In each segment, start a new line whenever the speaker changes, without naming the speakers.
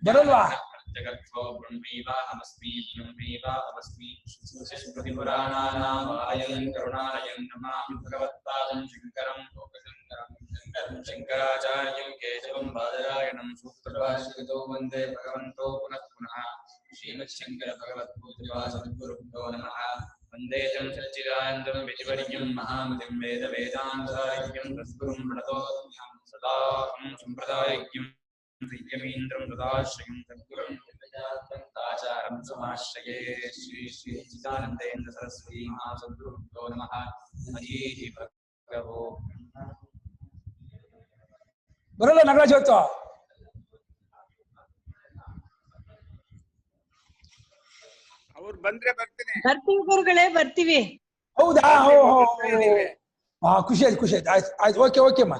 ಬರಲ್ವಾ
ಶಂಕರಾಚಾರ್ಯಂ ಕೇಶವಂ ಬಾದರಾಯಣಂ ಸೂತ್ರಭಾಷ್ಯಕೃತೋ ವಂದೇ ಭಗವಂತೋ ಪುನಃ ಪುನಃ ಶ್ರೀಮಚ್ಶಂಕರ ಭಗವತ್ಪೂಜ್ಯಪಾಸದ್ಗುರುಭ್ಯೋ ನಮಃ ವಂದೇ तं ಸಚ್ಚಿದಾನಂದಂ ವಿಧಿವರ್ಯಂ ಮಹಾಮತಿಂ ವೇದ ವೇದಾಂತಾರ್ಯಂ ತದ್ಗುರುಂ ಪ್ರಣತೋऽಸ್ಮ್ಯಹಂ ಸದಾ ಸಂಪ್ರದಾಯಜ್ಞಂ ಸಂಯಮೀಂದ್ರಂ ಸದಾಶ್ರಯಂ ತದ್ಗುರುಂ ಆಚಾರಂ ಸಮಾಶ್ರಯೇ ಶ್ರೀ ಶ್ರೀ ಚಿದಾನಂದೇಂದ್ರ ಸರಸ್ವತಿ ಮಹಾಸದ್ಗುರುಭ್ಯೋ ನಮಃ ಅಜೀಹಿ ಭಗವೋ
ಬರಲ್ಲ ನಗರಾಜ್ ಇವತ್ತು
ಅವ್ರು ಬಂದ್ರೆ ಬರ್ತೀನಿ.
ಬರ್ತೀವಿ ಗುರುಗಳೇ, ಬರ್ತೀವಿ.
ಹೌದಾ? ಖುಷಿ ಆಯ್ತು ಖುಷಿ ಆಯ್ತು. ಆಯ್ತು ಆಯ್ತು ಓಕೆ ಓಕೆ ಅಮ್ಮ.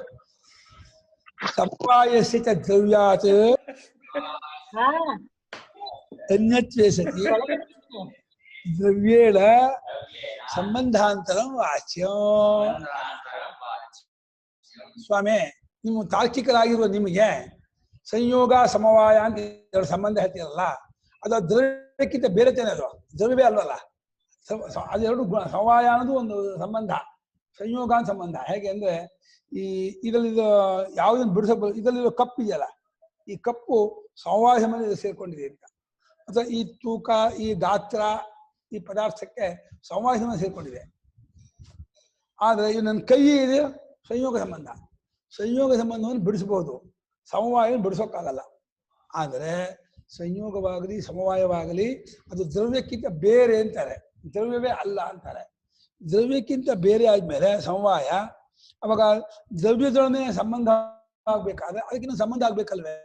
ಸಮವಾಯಸ್ಯ ಚ ದ್ರವ್ಯಾತ್ ಅನ್ಯತ್ವೇ ಸತಿ ದ್ರವ್ಯೇಣ ಸಂಬಂಧಾಂತರಂ ವಾಚ್ಯಂ. ಸ್ವಾಮಿ, ನೀವು ತಾರ್ಕಿಕರಾಗಿರುವ ನಿಮಗೆ ಸಂಯೋಗ ಸಮವಾಯ ಅಂತ ಎರಡು ಸಂಬಂಧ ಹೇಳ್ತೀರಲ್ಲ, ಅದು ದ್ರವ್ಯಕ್ಕಿಂತ ಬೇರೆ ತಾನೆ? ಅದು ದ್ರವ್ಯವೇ ಅಲ್ವಲ್ಲ. ಅದೆರಡು ಸಮವಾಯ ಅನ್ನೋದು ಒಂದು ಸಂಬಂಧ, ಸಂಯೋಗ ಅಂತ ಸಂಬಂಧ. ಹೇಗೆ ಅಂದ್ರೆ ಇದರಲ್ಲಿ ಯಾವುದನ್ನು ಬಿಡಿಸಬಹುದು, ಇದರಲ್ಲಿರೋ ಕಪ್ಪು ಇದೆಯಲ್ಲ, ಈ ಕಪ್ಪು ಸಮವಾಯ ಸಂಬಂಧ ಸೇರ್ಕೊಂಡಿದೆ ಅಂತ. ಅಥವಾ ಈ ತೂಕ, ಈ ಗಾತ್ರ, ಈ ಪದಾರ್ಥಕ್ಕೆ ಸಮವಾಯ ಸಂಬಂಧ ಸೇರ್ಕೊಂಡಿದೆ. ಆದ್ರೆ ಇದು ನನ್ನ ಕೈ ಇದೆ ಸಂಯೋಗ ಸಂಬಂಧ. ಸಂಯೋಗ ಸಂಬಂಧವನ್ನು ಬಿಡಿಸಬಹುದು, ಸಮವಾಯ ಬಿಡಿಸೋಕ್ಕಾಗಲ್ಲ. ಆದರೆ ಸಂಯೋಗವಾಗಲಿ ಸಮವಾಯವಾಗಲಿ ಅದು ದ್ರವ್ಯಕ್ಕಿಂತ ಬೇರೆ ಅಂತಾರೆ, ದ್ರವ್ಯವೇ ಅಲ್ಲ ಅಂತಾರೆ. ದ್ರವ್ಯಕ್ಕಿಂತ ಬೇರೆ ಆದ್ಮೇಲೆ ಸಮವಾಯ, ಅವಾಗ ದ್ರವ್ಯದೊಡನೆ ಸಂಬಂಧ ಆಗ್ಬೇಕಾದ್ರೆ ಅದಕ್ಕಿಂತ ಸಂಬಂಧ ಆಗ್ಬೇಕಲ್ವೇ?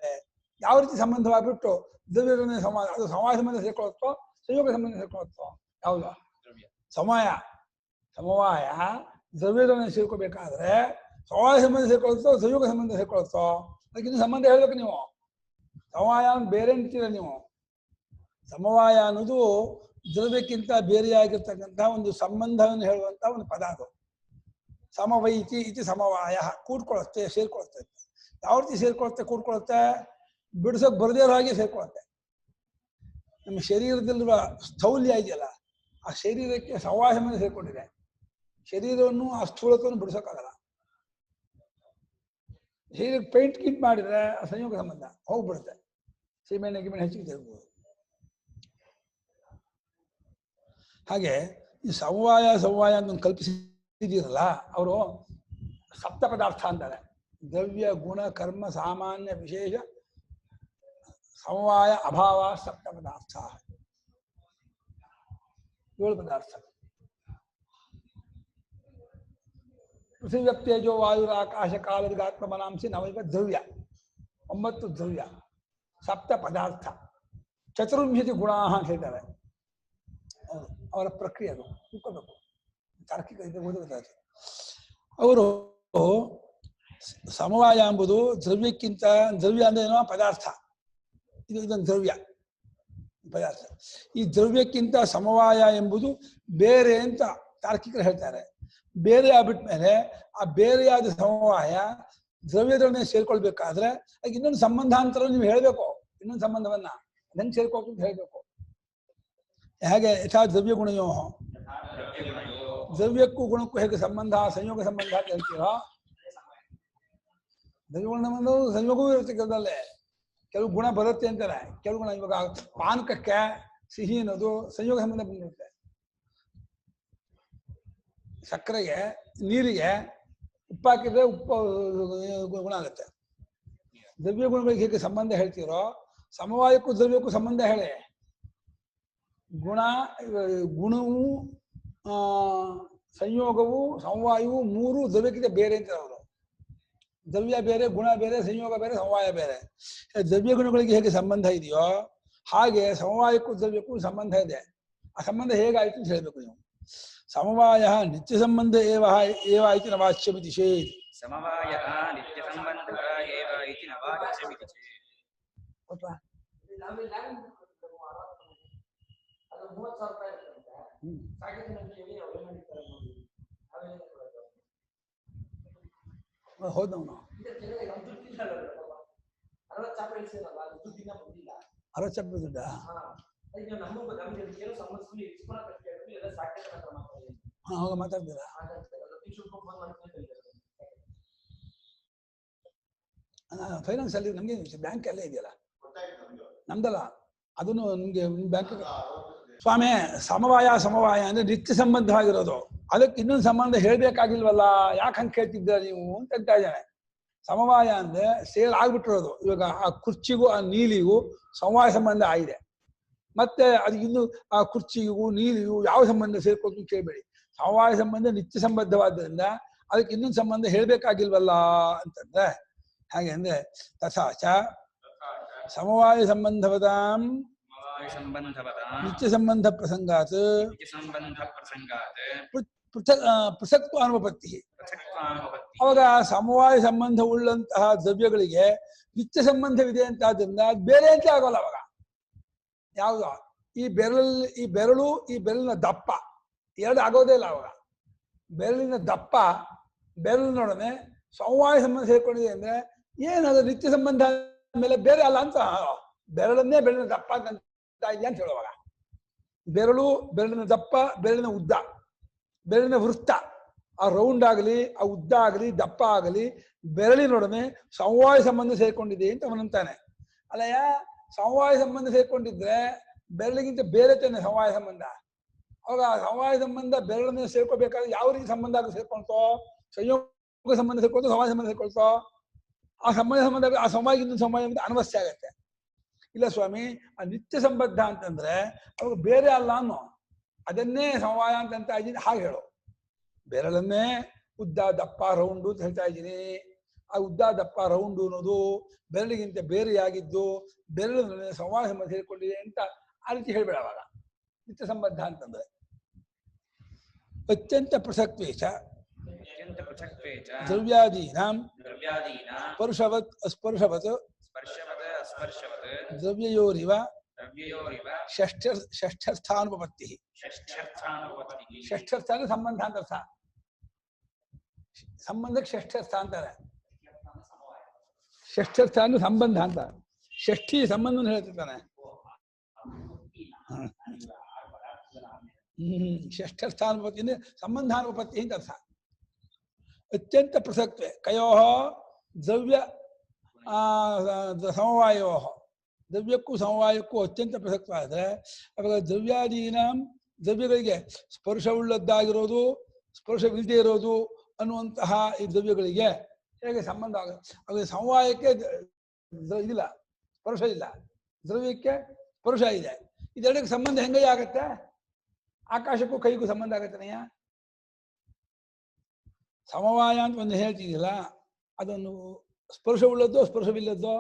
ಯಾವ ರೀತಿ ಸಂಬಂಧವಾಗ್ಬಿಟ್ಟು ದ್ರವ್ಯದೊಡನೆ ಅದು ಸಮವಾಯ ಸಂಬಂಧ ಸೇರ್ಕೊಳತ್ತೋ ಸಂಯೋಗ ಸಂಬಂಧ ಸೇರ್ಕೊಳತ್ತೋ? ಯಾವುದು? ಸಮವಾಯ ದ್ರವ್ಯದೊಡನೆ ಸೇರ್ಕೋಬೇಕಾದ್ರೆ ಸಮವಾಯ ಸಂಬಂಧ ಸೇರ್ಕೊಳತ್ತೋ ಸಂಯೋಗ ಸಂಬಂಧ ಸೇರ್ಕೊಳತ್ತೋ? ಅದಕ್ಕಿಂತ ಸಂಬಂಧ ಹೇಳ್ಬೇಕು ನೀವು. ಸಮವಾಯ ಬೇರೆ ಅಂತೀರ ನೀವು. ಸಮವಾಯ ಅನ್ನೋದು ದ್ರವ್ಯಕ್ಕಿಂತ ಬೇರೆಯಾಗಿರ್ತಕ್ಕಂಥ ಒಂದು ಸಂಬಂಧವನ್ನು ಹೇಳುವಂತ ಒಂದು ಪದ. ಅದು ಸಮವೈತಿ ಇತಿ ಸಮವಾಯ. ಕೂಡ್ಕೊಳತ್ತೆ, ಸೇರ್ಕೊಳತ್ತೆ. ಯಾವ ರೀತಿ ಸೇರ್ಕೊಳತ್ತೆ, ಕೂಡ್ಕೊಳತ್ತೆ? ಬಿಡಿಸೋಕೆ ಬರದೇ ಇರೋ ಹಾಗೆ ಸೇರ್ಕೊಳತ್ತೆ. ನಮ್ಮ ಶರೀರದಲ್ಲಿರುವ ಸ್ಥೌಲ್ಯ ಇದೆಯಲ್ಲ, ಆ ಶರೀರಕ್ಕೆ ಸಮವಾಯ ಸಂಬಂಧ ಸೇರ್ಕೊಂಡಿದೆ. ಶರೀರವನ್ನು ಆ ಸ್ಥೂಲತ್ವವನ್ನು ಬಿಡಿಸೋಕ್ಕಾಗಲ್ಲ. ಶರೀರಕ್ಕೆ ಪೇಂಟ್ ಕಿಟ್ ಮಾಡಿದ್ರೆ ಆ ಸಂಯೋಗ ಸಂಬಂಧ ಹೋಗ್ಬಿಡುತ್ತೆ. ಸೀಮೆಣ್ಣೆ ಗಿಮೆಣ್ಣೆ ಹೆಚ್ಚಿಗೆ ತಿರ್ಬೋದು. ಹಾಗೆ ಈ ಸಮವಾಯ ಅಂತ ಕಲ್ಪಿಸಿದಿರಲ್ಲ, ಅವರು ಸಪ್ತ ಪದಾರ್ಥ ಅಂತಾರೆ. ದ್ರವ್ಯ ಗುಣ ಕರ್ಮ ಸಾಮಾನ್ಯ ವಿಶೇಷ ಸಮವಾಯ ಅಭಾವ ಸಪ್ತ ಪದಾರ್ಥ. 7 ಪದಾರ್ಥ. ಪೃಥ್ವಿ ತೇಜೋ ವಾಯು ಆಕಾಶ ಕಾಲರ್ಗಾತ್ಮ ಮನಾಂಸಿ ನವೈವ ದ್ರವ್ಯ. 9 ದ್ರವ್ಯ, ಸಪ್ತ ಪದಾರ್ಥ, ಚತುರ್ವಿಂಶತಿ ಗುಣ ಅಂತ ಹೇಳ್ತಾರೆ. ಅವರ ಪ್ರಕ್ರಿಯೆ ಅದು ತಿಳ್ಕೋಬೇಕು. ತಾರ್ಕಿಕ ಓದಬೇಕಾದ್ರೆ ಅವರು ಸಮವಾಯ ಎಂಬುದು ದ್ರವ್ಯಕ್ಕಿಂತ, ದ್ರವ್ಯ ಅಂದ್ರೆ ಏನೋ ಪದಾರ್ಥ, ಇದೊಂದು ದ್ರವ್ಯ ಪದಾರ್ಥ. ಈ ದ್ರವ್ಯಕ್ಕಿಂತ ಸಮವಾಯ ಎಂಬುದು ಬೇರೆ ಅಂತ ತಾರ್ಕಿಕರು ಹೇಳ್ತಾರೆ. ಬೇರೆ ಆಗ್ಬಿಟ್ಮೇಲೆ ಆ ಬೇರೆಯಾದ ಸಮವಾಯ ದ್ರವ್ಯದೊಡನೆ ಸೇರ್ಕೊಳ್ಬೇಕಾದ್ರೆ ಅದಕ್ಕೆ ಇನ್ನೊಂದು ಸಂಬಂಧಾಂತರ ನೀವು ಹೇಳ್ಬೇಕು. ಇನ್ನೊಂದು ಸಂಬಂಧವನ್ನ ಅದನ್ನು ಸೇರ್ಕೋಬೇಕು ಅಂತ ಹೇಳ್ಬೇಕು. ಹೇಗೆ ಯಥಾ ದ್ರವ್ಯ ಗುಣಯೋ, ದ್ರವ್ಯಕ್ಕೂ ಗುಣಕ್ಕೂ ಹೇಗೆ ಸಂಬಂಧ, ಸಂಯೋಗ ಸಂಬಂಧ ಅಂತ ಹೇಳ್ತೀರೋ, ದ್ರವ್ಯ ಗುಣ ಸಂಯೋಗವೂ ಇರುತ್ತೆ. ಕೆಲವಲ್ಲೇ ಕೆಲವು ಗುಣ ಬರುತ್ತೆ ಅಂತಾರೆ. ಕೆಲವು ಗುಣ, ಇವಾಗ ಪಾನಕಕ್ಕೆ ಸಿಹಿ ಅನ್ನೋದು ಸಂಯೋಗ ಸಂಬಂಧ ಬಂದಿರುತ್ತೆ. ಸಕ್ಕರೆಗೆ ನೀರಿಗೆ ಉಪ್ಪು ಹಾಕಿದ್ರೆ ಉಪ್ಪು ಗುಣ ಆಗುತ್ತೆ. ದ್ರವ್ಯ ಗುಣಗಳಿಗೆ ಹೇಗೆ ಸಂಬಂಧ ಹೇಳ್ತೀರೋ, ಸಮವಾಯಕ್ಕೂ ದ್ರವ್ಯಕ್ಕೂ ಸಂಬಂಧ ಹೇಳಿ. ಗುಣವು ಸಂಯೋಗವು ಸಮವಾಯವು 3 ದ್ರವ್ಯಕ್ಕಿಂತ ಬೇರೆ ಅಂತಾರೆ ಅವರು. ದ್ರವ್ಯ ಬೇರೆ, ಗುಣ ಬೇರೆ, ಸಂಯೋಗ ಬೇರೆ, ಸಮವಾಯ ಬೇರೆ. ದ್ರವ್ಯ ಗುಣಗಳಿಗೆ ಹೇಗೆ ಸಂಬಂಧ ಇದೆಯೋ ಹಾಗೆ ಸಮವಾಯಕ್ಕೂ ದ್ರವ್ಯಕ್ಕೂ ಸಂಬಂಧ ಇದೆ. ಆ ಸಂಬಂಧ ಹೇಗಾಯ್ತು ಅಂತ ಹೇಳ್ಬೇಕು ನೀವು. ಸಮವಾಯ ನಿತ್ಯ ಸಂಬಂಧ ಏವ ಇತಿ ನ ವಾಚ್ಯಮಿತಿ ಚೇತ್.
ಸಮವಾಯಃ ನಿತ್ಯ ಸಂಬಂಧಃ ಏವ ಇತಿ ನ ವಾಚ್ಯಮಿತಿ ಚೇತ್.
ಹೋದವನು
60 ಚಾಪೆ ಇಳಿಸಿರಲ್ಲ ಅದು ದುಡ್ಡಿನ ಬಂದಿಲ್ಲ
60 ಚಪ್ಪ ದುಡ್ಡ
ಈಗ ನಮಗೆ ಕೆಲವು ಸಮಸ್ಯೆ ಇಸ್ಕೊಳ ಕಷ್ಟ ಎಲ್ಲ ಸಾಕಷ್ಟು ಮಾತ್ರ ಮಾತಾಡ್ತಾರೆ
ಅವಾಗ ಮಾತಾಡ್ತೀರಾ ಫೈನಾನ್ಸ್ ಅಲ್ಲಿ ನಮ್ಗೆ ಬ್ಯಾಂಕ್ ಅಲ್ಲೇ ಇದೆಯಲ್ಲ ನಮ್ದಲ್ಲ ಅದನ್ನು ನಿಮ್ಗೆ ಬ್ಯಾಂಕ್ ಸ್ವಾಮಿ ಸಮವಾಯ ಅಂದ್ರೆ ನಿತ್ಯ ಸಂಬಂಧವಾಗಿರೋದು ಅದಕ್ಕೆ ಇನ್ನೊಂದು ಸಂಬಂಧ ಹೇಳ್ಬೇಕಾಗಿಲ್ವಲ್ಲ ಯಾಕೆ ಹಂಗೆ ಕೇಳ್ತಿದ್ದೀರ ನೀವು ಅಂತ ಹೇಳ್ತಾ ಇದ್ದಾನೆ. ಸಮವಾಯ ಅಂದ್ರೆ ಸೇಲ್ ಆಗ್ಬಿಟ್ಟಿರೋದು. ಇವಾಗ ಆ ಕುರ್ಚಿಗೂ ಆ ನೀಲಿಗೂ ಸಮವಾಯ ಸಂಬಂಧ ಆಗಿದೆ. ಮತ್ತೆ ಅದು ಇನ್ನು ಆ ಕುರ್ಚಿಗೂ ನೀಲಿಗೂ ಯಾವ ಸಂಬಂಧ ಸೇರ್ಕೊಳ್ತು ಕೇಳಬೇಡಿ. ಸಮವಾಯ ಸಂಬಂಧ ನಿತ್ಯ ಸಂಬದ್ಧವಾದ್ದರಿಂದ ಅದಕ್ಕೆ ಇನ್ನೊಂದು ಸಂಬಂಧ ಹೇಳ್ಬೇಕಾಗಿಲ್ವಲ್ಲ ಅಂತಂದ್ರೆ ಹಾಗೆ ಅಂದ್ರೆ ತಥಾಚ ಸಮವಾಯ ಸಂಬಂಧವದಾಂ ನಿತ್ಯ ಸಂಬಂಧ ಪ್ರಸಂಗಾತ್ ಪೃಥಕ್ತ್ವ ಅನುಪತ್ತಿ. ಅವಾಗ ಸಮವಾಯ ಸಂಬಂಧ ಉಳ್ಳಂತಹ ದ್ರವ್ಯಗಳಿಗೆ ನಿತ್ಯ ಸಂಬಂಧವಿದೆ ಅಂತ ಆದ್ರಿಂದ ಅದು ಬೇರೆ ಅಂತ ಆಗೋಲ್ಲ. ಅವಾಗ ಯಾವುದು ಈ ಬೆರಳಿನ ದಪ್ಪ ಎರಡು ಆಗೋದೇ ಇಲ್ಲ. ಅವಾಗ ಬೆರಳಿನ ದಪ್ಪ ಬೆರಳಿನೊಡನೆ ಸಮವಾಯ ಸಂಬಂಧ ಸೇರ್ಕೊಂಡಿದೆ ಅಂದ್ರೆ ಏನದು ನಿತ್ಯ ಸಂಬಂಧ ಮೇಲೆ ಬೇರೆ ಅಲ್ಲ ಅಂತ ಬೆರಳನ್ನೇ ಬೆರಳಿನ ದಪ್ಪ ಅಂತ ಇದೆಯಾ ಅಂತ ಹೇಳುವಾಗ ಬೆರಳಿನ ದಪ್ಪ ಬೆರಳಿನ ಉದ್ದ ಬೆರಳಿನ ವೃತ್ತ ಆ ರೌಂಡ್ ಆಗಲಿ ಆ ಉದ್ದ ಆಗಲಿ ದಪ್ಪ ಆಗಲಿ ಬೆರಳಿನೊಡನೆ ಸಮವಾಯ ಸಂಬಂಧ ಸೇರ್ಕೊಂಡಿದೆ ಅಂತ ಅವನಂತಾನೆ. ಅಲ್ಲಯ್ಯ ಸಮವಾಯ ಸಂಬಂಧ ಸೇರ್ಕೊಂಡಿದ್ರೆ ಬೆರಳಿಗಿಂತ ಬೇರೆ ತಾನೆ ಸಮವಾಯ ಸಂಬಂಧ. ಅವಾಗ ಸಮವಾಯ ಸಂಬಂಧ ಬೆರಳನ್ನ ಸೇರ್ಕೋಬೇಕಾದ್ರೆ ಯಾವ ರೀತಿ ಸಂಬಂಧ ಸೇರ್ಕೊಳ್ತೋ ಸಂಯೋಗ ಸಂಬಂಧ ಸೇರ್ಕೊಳ್ತೋ ಸಮವಾಯ ಸಂಬಂಧ ಸೇರ್ಕೊಳ್ತೋ ಆ ಸಂಬಂಧ ಆ ಸಮವಾಯಕ್ಕಿಂತ ಸಮವಾಯ ಅನವಶ್ಯ ಆಗತ್ತೆ. ಇಲ್ಲ ಸ್ವಾಮಿ ಆ ನಿತ್ಯ ಸಂಬದ್ಧ ಅಂತಂದ್ರೆ ಅವಾಗ ಬೇರೆ ಅಲ್ಲ ಅನ್ನೋ ಅದನ್ನೇ ಸಮವಾಯ ಅಂತ ಇದ್ದೀನಿ ಹಾಗೆ ಹೇಳು. ಬೆರಳನ್ನೇ ಉದ್ದ ದಪ್ಪ ರೌಂಡು ಅಂತ ಹೇಳ್ತಾ ಇದ್ದೀನಿ. ಆ ಉದ್ದ ದಪ್ಪ ರೌಂಡು ಅನ್ನೋದು ಬೆರಳಿಗಿಂತ ಬೇರೆಯಾಗಿದ್ದು ಬೆರಳಿನ ಸಮವಾಯ ಸಂಬಂಧ ಸೇರಿಕೊಂಡಿದೆ ಅಂತ ಆ ರೀತಿ ಹೇಳ್ಬೇಡ. ಅವಾಗ ನಿತ್ಯ ಸಂಬದ್ಧ ಅಂತಂದ್ರೆ ಅತ್ಯಂತ ಪ್ರಸಕ್ತೇಚ ದ್ರವ್ಯಾದೀನಾಂ ಸ್ಪರ್ಶವತ್ ಅಸ್ಪರ್ಶವತ್ ದ್ರವ್ಯಯೋರಿವ ಷಷ್ಠಸ್ಥಾನುಪಪತ್ತಿ. ಷಷ್ಠಸ್ಥ ಅಂದ್ರೆ ಸಂಬಂಧ ಅಂತ ಅರ್ಥ. ಸಂಬಂಧಕ್ಕೆ ಷಷ್ಠಸ್ಥ ಅಂತಾರೆ. ಷಷ್ಠಸ್ಥ ಅಂದ್ರೆ ಸಂಬಂಧ ಅಂತ. ಷಷ್ಠಿ ಸಂಬಂಧ ಹೇಳ್ತಿರ್ತಾನೆ. ಷಷ್ಠಸ್ಥಾನುಪತ್ತಿ ಅಂದ್ರೆ ಸಂಬಂಧಾನುಪತ್ತಿ ಅಂತ ಅರ್ಥ. ಅತ್ಯಂತ ಪ್ರಸಕ್ತವೆ ಕಯೋ ದ್ರವ್ಯ ಸಮವಾಯೋ ದ್ರವ್ಯಕ್ಕೂ ಸಮವಾಯಕ್ಕೂ ಅತ್ಯಂತ ಪ್ರಸಕ್ತವಾದರೆ ಅವಾಗ ದ್ರವ್ಯಗಳಿಗೆ ಸ್ಪರ್ಶವುಳ್ಳದ್ದಾಗಿರೋದು ಸ್ಪರ್ಶವಿಲ್ಲದೆ ಇರೋದು ಅನ್ನುವಂತಹ ಈ ದ್ರವ್ಯಗಳಿಗೆ ಹೇಗೆ ಸಂಬಂಧ ಆಗುತ್ತೆ. ಅವಾಗ ಸಮವಾಯಕ್ಕೆ ಇದಿಲ್ಲ, ಸ್ಪರ್ಶ ಇಲ್ಲ, ದ್ರವ್ಯಕ್ಕೆ ಸ್ಪರ್ಶ ಇದೆ. ಇದೆರಡಕ್ಕೆ ಸಂಬಂಧ ಹೆಂಗೆ ಆಗತ್ತೆ? ಆಕಾಶಕ್ಕೂ ಕೈಗೂ ಸಂಬಂಧ ಆಗತ್ತನೆಯ. ಸಮವಾಯ ಅಂತ ಒಂದು ಹೇಳ್ತಿದ್ದಿಲ್ಲ, ಅದೊಂದು ಸ್ಪರ್ಶವುಳ್ಳದ್ದು ಸ್ಪರ್ಶವಿಲ್ಲದ್ದು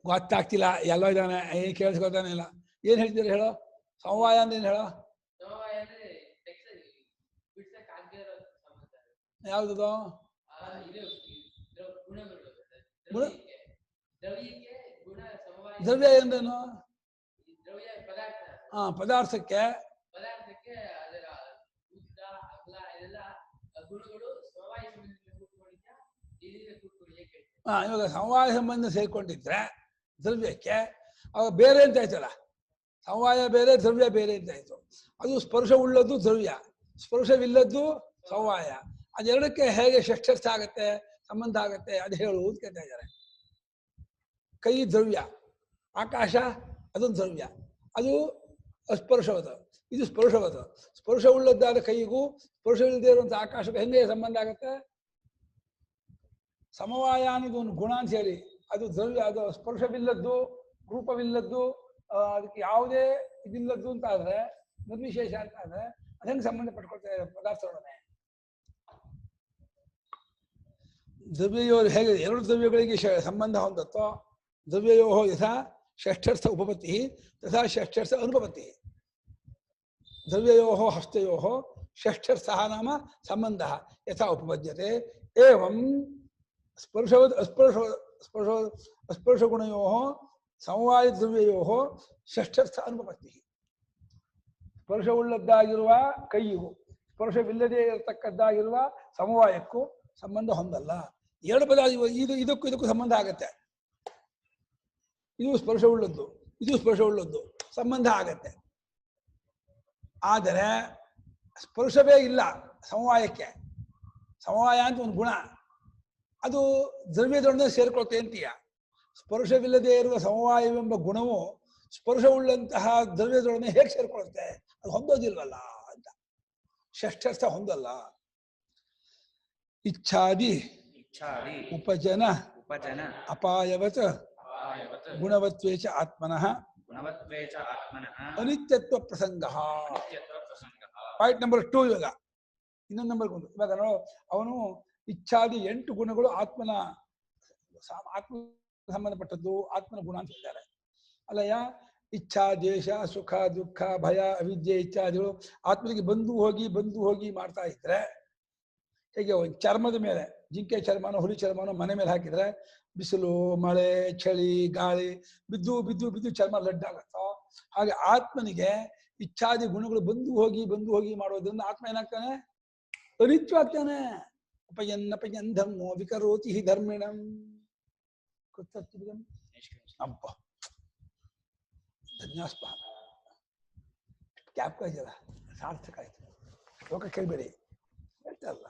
ಗೊತ್ತಾಗ್ತಿಲ್ಲ. ಎಲ್ಲ ಇದ್ದಾನೆ ಏನ್ ಕೇಳಿಸ್ಕೊತಾನೆ ಇಲ್ಲ. ಏನ್ ಹೇಳ್ತೀರ ಹೇಳೋ? ಸಮವಾಯ ಅಂದ್ರೆ ಏನ್ ಹೇಳೋ? ಯಾವ್ದು? ದ್ರವ್ಯ ಎಂದೇನು? ಪದಾರ್ಥಕ್ಕೆ ಇವಾಗ ಸಮವಾಯ ಸಂಬಂಧ ಸೇರ್ಕೊಂಡಿದ್ರೆ ದ್ರವ್ಯಕ್ಕೆ ಅವಾಗ ಬೇರೆ ಅಂತ ಆಯ್ತಲ್ಲ. ಸಮವಾಯ ಬೇರೆ ದ್ರವ್ಯ ಬೇರೆ ಅಂತ ಆಯ್ತು. ಅದು ಸ್ಪರ್ಶ ಉಳ್ಳದ್ದು ದ್ರವ್ಯ, ಸ್ಪರ್ಶವಿಲ್ಲದ್ದು ಸಮವಾಯ. ಅದೆರಡಕ್ಕೆ ಹೇಗೆ ಷಷ್ಠಸ್ಥ ಆಗತ್ತೆ, ಸಂಬಂಧ ಆಗತ್ತೆ ಅದು ಹೇಳು ಅಂತ ಕೇಳ್ತಾ ಇದ್ದಾರೆ. ಕೈ ದ್ರವ್ಯ, ಆಕಾಶ ಅದೊಂದು ದ್ರವ್ಯ, ಅದು ಅಸ್ಪರ್ಶವದ, ಇದು ಸ್ಪರ್ಶವದ. ಸ್ಪರ್ಶ ಉಳ್ಳದ್ದಾದ ಕೈಗೂ ಸ್ಪರ್ಶವಿಲ್ಲದೆ ಇರುವಂಥ ಆಕಾಶಕ್ಕೆ ಹೆಂಗೆ ಸಂಬಂಧ ಆಗತ್ತೆ? ಸಮವಾಯ ಅನ್ನೋದು ಒಂದು ಗುಣ ಅಂತ ಹೇಳಿ ಅದು ದ್ರವ್ಯ, ಅದು ಸ್ಪರ್ಶವಿಲ್ಲದ್ದು ರೂಪವಿಲ್ಲದ್ದು ಅದಕ್ಕೆ ಯಾವುದೇ ಇದಿಲ್ಲದ್ದು ಅಂತ ಆದ್ರೆ ನಿರ್ವಿಶೇಷ ಅಂತ ಆದ್ರೆ ಅದನ್ನು ಸಂಬಂಧ ಪಡ್ಕೊಳ್ತಾ ಇದೆ ಪದಾರ್ಥಗಳನ್ನೇ. ದ್ರವ್ಯಯೋ ಹೇಗೆ ಎರಡು ದ್ರವ್ಯಗಳಿಗೆ ಸಂಬಂಧ ಹೊಂದತ್ತೋ ದ್ರವ್ಯಯೋ ಯಥಾ ಷಷ್ಠರ್ಥ ಉಪಪತ್ತಿ ತಥಾ ಷಷ್ಠರ್ಥ ಅನುಪಪತ್ತಿ. ದ್ರವ್ಯಯೋ ಹಸ್ತಯೋ ಷಷ್ಠರ್ಥಃ ನಾಮ ಸಂಬಂಧ ಯಥಾ ಉಪಪದ್ಯತೆ ಏವಂ ಸ್ಪರ್ಶವದ್ ಅಸ್ಪರ್ಶಗುಣಯೋ ಸಮವಾಯ ದ್ರವ್ಯಯೋ ಷಷ್ಠರ್ಥ ಅನುಪಪತ್ತಿ. ಸ್ಪರ್ಶವುಳ್ಳದ್ದಾಗಿರುವ ಕೈಯು ಸ್ಪರ್ಶವಿಲ್ಲದೆ ಇರತಕ್ಕದ್ದಾಗಿರುವ ಸಮವಾಯಕ್ಕೂ ಸಂಬಂಧ ಹೊಂದಲ್ಲ. ಎರಡು ಪದಾರ್ಥ ಇದಕ್ಕೂ ಸಂಬಂಧ ಆಗತ್ತೆ. ಇದು ಸ್ಪರ್ಶವುಳ್ಳದ್ದು, ಇದು ಸ್ಪರ್ಶವುಳ್ಳದ್ದು, ಸಂಬಂಧ ಆಗತ್ತೆ. ಆದರೆ ಸ್ಪರ್ಶವೇ ಇಲ್ಲ ಸಮವಾಯಕ್ಕೆ. ಸಮವಾಯ ಅಂತ ಒಂದು ಗುಣ, ಅದು ದ್ರವ್ಯದೊಡನೆ ಸೇರ್ಕೊಳ್ತೆ ಅಂತೀಯ. ಸ್ಪರ್ಶವಿಲ್ಲದೆ ಇರುವ ಸಮವಾಯವೆಂಬ ಗುಣವು ಸ್ಪರ್ಶವುಳ್ಳಂತಹ ದ್ರವ್ಯದೊಡನೆ ಹೇಗೆ ಸೇರ್ಕೊಳ್ಳುತ್ತೆ? ಅದು ಹೊಂದೋದಿಲ್ವಲ್ಲ ಅಂತ. ಷಷ್ಠಸ್ಥ ಹೊಂದಲ್ಲ. ಇಚ್ಛಾದಿ ಉಪಜನ ಅಪಾಯವತ್ ಗುಣವತ್ವೇಚ ಆತ್ಮನಃ ಅನಿತ್ಯತ್ವ ಪ್ರಸಂಗ. Point number 2. ಇವಾಗ ಇನ್ನೊಂದು ನಂಬರ್ 1. ಇವಾಗ ಅವನು ಇಚ್ಛಾದಿ 8 ಗುಣಗಳು ಆತ್ಮ ಸಂಬಂಧಪಟ್ಟದ್ದು, ಆತ್ಮನ ಗುಣ ಅಂತ ಹೇಳ್ತಾರೆ. ಅಲ್ಲಯ್ಯ, ಇಚ್ಛಾ, ದ್ವೇಷ, ಸುಖ, ದುಃಖ, ಭಯ, ಅವಿದ್ಯೆ ಇತ್ಯಾದಿಗಳು ಆತ್ಮನಿಗೆ ಬಂದು ಹೋಗಿ ಮಾಡ್ತಾ ಇದ್ರೆ ಹೇಗೆ ಒಂದು ಚರ್ಮದ ಮೇಲೆ ಜಿಂಕೆ ಚರ್ಮನೋ ಹುಲಿ ಚರ್ಮನೋ ಮನೆ ಮೇಲೆ ಹಾಕಿದ್ರೆ ಬಿಸಿಲು, ಮಳೆ, ಚಳಿ, ಗಾಳಿ ಬಿದ್ದು ಚರ್ಮ ಲಡ್ಡಾಗತ್ತೋ, ಹಾಗೆ ಆತ್ಮನಿಗೆ ಇಚ್ಛಾದಿ ಗುಣಗಳು ಬಂದು ಹೋಗಿ ಮಾಡೋದ್ರಿಂದ ಆತ್ಮ ಏನಾಗ್ತಾನೆ? ಅನಿತ್ಯವಾಗ್ತಾನೆ. ಅಪಯನ್ ಧರ್ಮೋ ವಿಕರೋತಿ ಹಿ ಧರ್ಮಿಣಂ ಅಪ್ಪ ಧನ್ಯಾಸ್ಪ. ಕ್ಯಾಪ್ ಇದೆಯಲ್ಲ, ಸಾರ್ಥಕ ಆಯ್ತು. ಶ್ಲೋಕ ಕೇಳಬೇಡಿ, ಹೇಳ್ತಾರಲ್ಲ.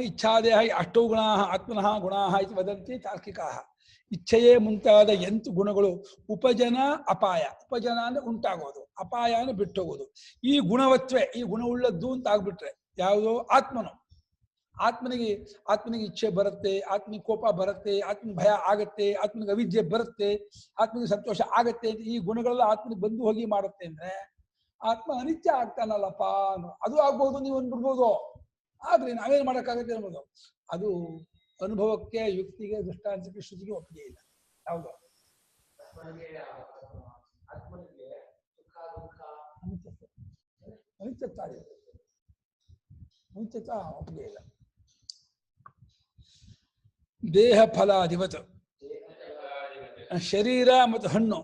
ಇಚ್ಛಾದೇಹ ಅಷ್ಟೌ ಗುಣಾ ಆತ್ಮನಃ ಗುಣಾ ಇತಿ ವದಂತಿ ತಾರ್ಕಿಕಾಃ. ಇಚ್ಛೆಯೇ ಮುಂತಾದ 8 ಗುಣಗಳು ಉಪಜನ ಅಪಾಯ. ಉಪಜನ ಅಂದ್ರೆ ಉಂಟಾಗೋದು, ಅಪಾಯ ಅಂದ್ರೆ ಬಿಟ್ಟೋಗೋದು. ಈ ಗುಣವತ್ವೇ, ಈ ಗುಣವುಳ್ಳದ್ದು ಅಂತ ಆಗ್ಬಿಟ್ರೆ ಯಾವುದೋ ಆತ್ಮನಿಗೆ ಇಚ್ಛೆ ಬರುತ್ತೆ, ಆತ್ಮನಿಗೆ ಕೋಪ ಬರುತ್ತೆ, ಆತ್ಮನಿಗೆ ಭಯ ಆಗತ್ತೆ, ಆತ್ಮನಿಗೆ ಅವಿದ್ಯೆ ಬರುತ್ತೆ, ಆತ್ಮನಿಗೆ ಸಂತೋಷ ಆಗತ್ತೆ ಅಂತ ಈ ಗುಣಗಳೆಲ್ಲ ಆತ್ಮನಿಗೆ ಬಂದು ಹೋಗಿ ಮಾಡುತ್ತೆ ಅಂದ್ರೆ ಆತ್ಮ ಅನಿತ್ಯ ಆಗ್ತಾನಲ್ಲಪ್ಪ. ಅದು ಆಗ್ಬಹುದು, ನೀವು ಅಂದ್ಬಿಡ್ಬೋದು. ಆದ್ರೆ ನಾವೇನ್ ಮಾಡಕ್ಕಾಗತ್ತೆ ಅನ್ಬೋದು. ಅದು ಅನುಭವಕ್ಕೆ, ಯುಕ್ತಿಗೆ, ದೃಷ್ಟಾಂತಕ್ಕೆ, ಶ್ರುತಿಗೆ ಒಪ್ಪಿಗೆ ಇಲ್ಲ. ಯಾವುದು ಅನಿತ್ಯತ್ವ ಒಪ್ಪಿಗೆ ಇಲ್ಲ. ದೇಹ ಫಲಾಧಿವತ್ ಶರೀರ ಮತ್ತು ಹಣ್ಣು.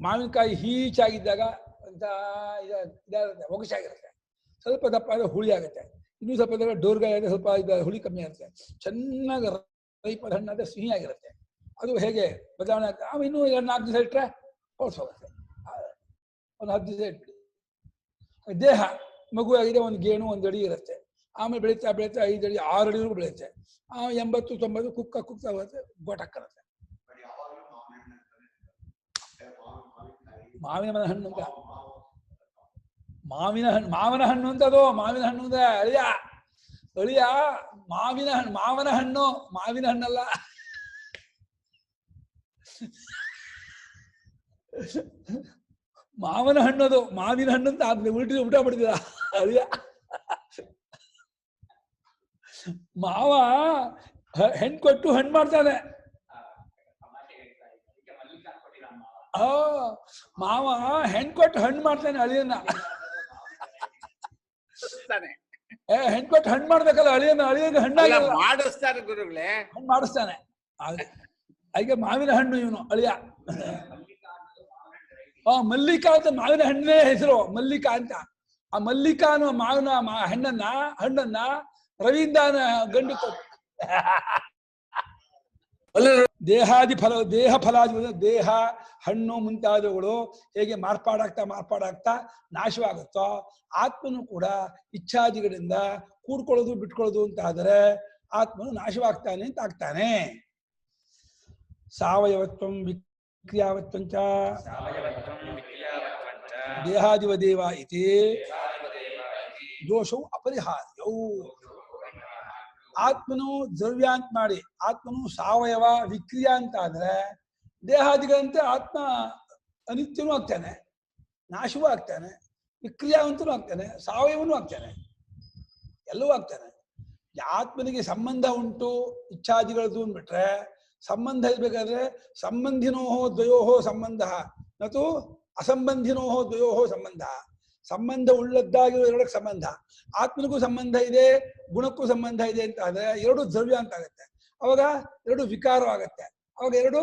ಮಾವಿನಕಾಯಿ ಹೀಚಾಗಿದ್ದಾಗ ಅಂತ ಇದಾಗುತ್ತೆ, ಒಗಸಾಗಿರುತ್ತೆ. ಸ್ವಲ್ಪ ದಪ್ಪ ಆದರೆ ಹುಳಿ ಆಗುತ್ತೆ. ಇನ್ನೂ ಸ್ವಲ್ಪ ಡೋರ್ಗಾಯಿ ಆದರೆ ಸ್ವಲ್ಪ ಹುಳಿ ಕಮ್ಮಿ ಆಗುತ್ತೆ. ಚೆನ್ನಾಗಿ ರೈಪದ ಹಣ್ಣಾದರೆ ಸಿಹಿ ಆಗಿರುತ್ತೆ. ಅದು ಹೇಗೆ ಬದಲಾವಣೆ ಆಗ್ತದೆ. ಆಮೇಲೆ ಇನ್ನೂ 2-4 ದಿವಸ ಇಟ್ಟರೆ ಹೊಲಸು ಹೋಗುತ್ತೆ. ಒಂದು 10 ದಿವಸ ಇಟ್ಬಿಡಿ. ದೇಹ ಮಗುವಾಗಿದೆ, ಒಂದು ಗೇಣು 1 ಅಡಿ ಇರುತ್ತೆ. ಆಮೇಲೆ ಬೆಳೀತಾ 5 ಅಡಿ 6 ಅಡಿವರೆಗೂ ಬೆಳೆಯುತ್ತೆ. 80-90 ಕುಕ್ತಾ ಹೋಗುತ್ತೆ, ಗೋಟಕ್ಕರುತ್ತೆ. ಮಾವಿನ ಹಣ್ಣು ಅಂತ, ಮಾವಿನ ಹಣ್ಣು ಅಂತ ಅದು. ಮಾವಿನ ಹಣ್ಣು ಅಂತ ಅಳಿಯ ಮಾವನ ಹಣ್ಣು, ಮಾವಿನ ಹಣ್ಣಲ್ಲ. ಮಾವನ ಹಣ್ಣು ಅದು, ಮಾವಿನ ಹಣ್ಣು ಅಂತ ಆದ್ಮೇಲೆ ಊಟ ಮಾಡಿದ ಅಳಿಯ. ಮಾವ ಹೆಣ್ಣು ಕೊಟ್ಟು ಹಣ್ಣು ಮಾಡ್ತಾನೆ. ಮಾವ ಹೆಣ್ಣು ಕೊಟ್ಟು ಹಣ್ಣು ಮಾಡ್ತಾನೆ ಅಳಿಯನ್ನ. ಹೆಣ್ಣು ಕೊಟ್ಟು ಹಣ್ಣು ಮಾಡ್ಬೇಕಲ್ಲ ಅಳಿಯಂಗೆ ಹಣ್ಣಾಗಿ
ಮಾಡಿಸ್ತಾರೆ ಗುರುಗಳೇ,
ಹಣ್ಣು ಮಾಡಿಸ್ತಾನೆ. ಅದಕ್ಕೆ ಮಾವಿನ ಹಣ್ಣು ಇವನು ಅಳಿಯ. ಮಲ್ಲಿಕಾ ಅಂತ ಮಾವಿನ ಹಣ್ಣೇ ಹೆಸರು, ಮಲ್ಲಿಕಾ ಅಂತ. ಆ ಮಲ್ಲಿಕಾ ಅನ್ನೋ ಮಾವಿನ ಹಣ್ಣನ್ನ ರವೀಂದ್ರನ ಗಂಡು ಕೊಟ್ಟು ದೇಹ ಫಲಾದಿ ದೇಹ ಹಣ್ಣು ಮುಂತಾದವುಗಳು ಹೇಗೆ ಮಾರ್ಪಾಡಾಗ್ತಾ ನಾಶವಾಗುತ್ತೋ, ಆತ್ಮನು ಕೂಡ ಇಚ್ಛಾದಿಗಳಿಂದ ಕೂಡ್ಕೊಳ್ಳೋದು ಬಿಟ್ಕೊಳ್ಳೋದು ಅಂತ ಆದರೆ ಆತ್ಮನು ನಾಶವಾಗ್ತಾನೆ ಅಂತ ಆಗ್ತಾನೆ. ಸಾವಯವತ್ವಂ ವಿಕ್ರಿಯಾವತ್ವಂಚ ದೇಹಾದಿವ ದೇವ ಇತಿ ದೋಷವು ಅಪರಿಹಾರ್ಯವು. ಆತ್ಮನು ದ್ರವ್ಯ ಅಂತ ಮಾಡಿ ಆತ್ಮನು ಸಾವಯವ ವಿಕ್ರಿಯಾ ಅಂತ ಆದ್ರೆ ದೇಹಾದಿಗಳಂತೆ ಆತ್ಮ ಅನಿತ್ಯನೂ ಆಗ್ತಾನೆ, ನಾಶವೂ ಆಗ್ತಾನೆ, ವಿಕ್ರಿಯಾವಂತನೂ ಆಗ್ತಾನೆ, ಸಾವಯವನೂ ಆಗ್ತಾನೆ, ಎಲ್ಲವೂ ಆಗ್ತಾನೆ. ಆತ್ಮನಿಗೆ ಸಂಬಂಧ ಉಂಟು ಇಚ್ಛಾದಿಗಳದ್ದು ಅಂದ್ಬಿಟ್ರೆ ಸಂಬಂಧ ಇರ್ಬೇಕಾದ್ರೆ ಸಂಬಂಧಿನೋಹೋ ದ್ವಯೋಹೋ ಸಂಬಂಧ ನತು ಅಸಂಬಂಧಿನೋಹೋ ದ್ವಯೋಹೋ ಸಂಬಂಧ. ಸಂಬಂಧ ಉಳ್ಳದ್ದಾಗಿರೋ 2ಕ್ಕೆ ಸಂಬಂಧ. ಆತ್ಮನಿಗೂ ಸಂಬಂಧ ಇದೆ, ಗುಣಕ್ಕೂ ಸಂಬಂಧ ಇದೆ ಅಂತ ಆದ್ರೆ 2 ದ್ರವ್ಯ ಅಂತ ಆಗತ್ತೆ. ಅವಾಗ 2 ವಿಕಾರವಾಗತ್ತೆ, ಅವಾಗ 2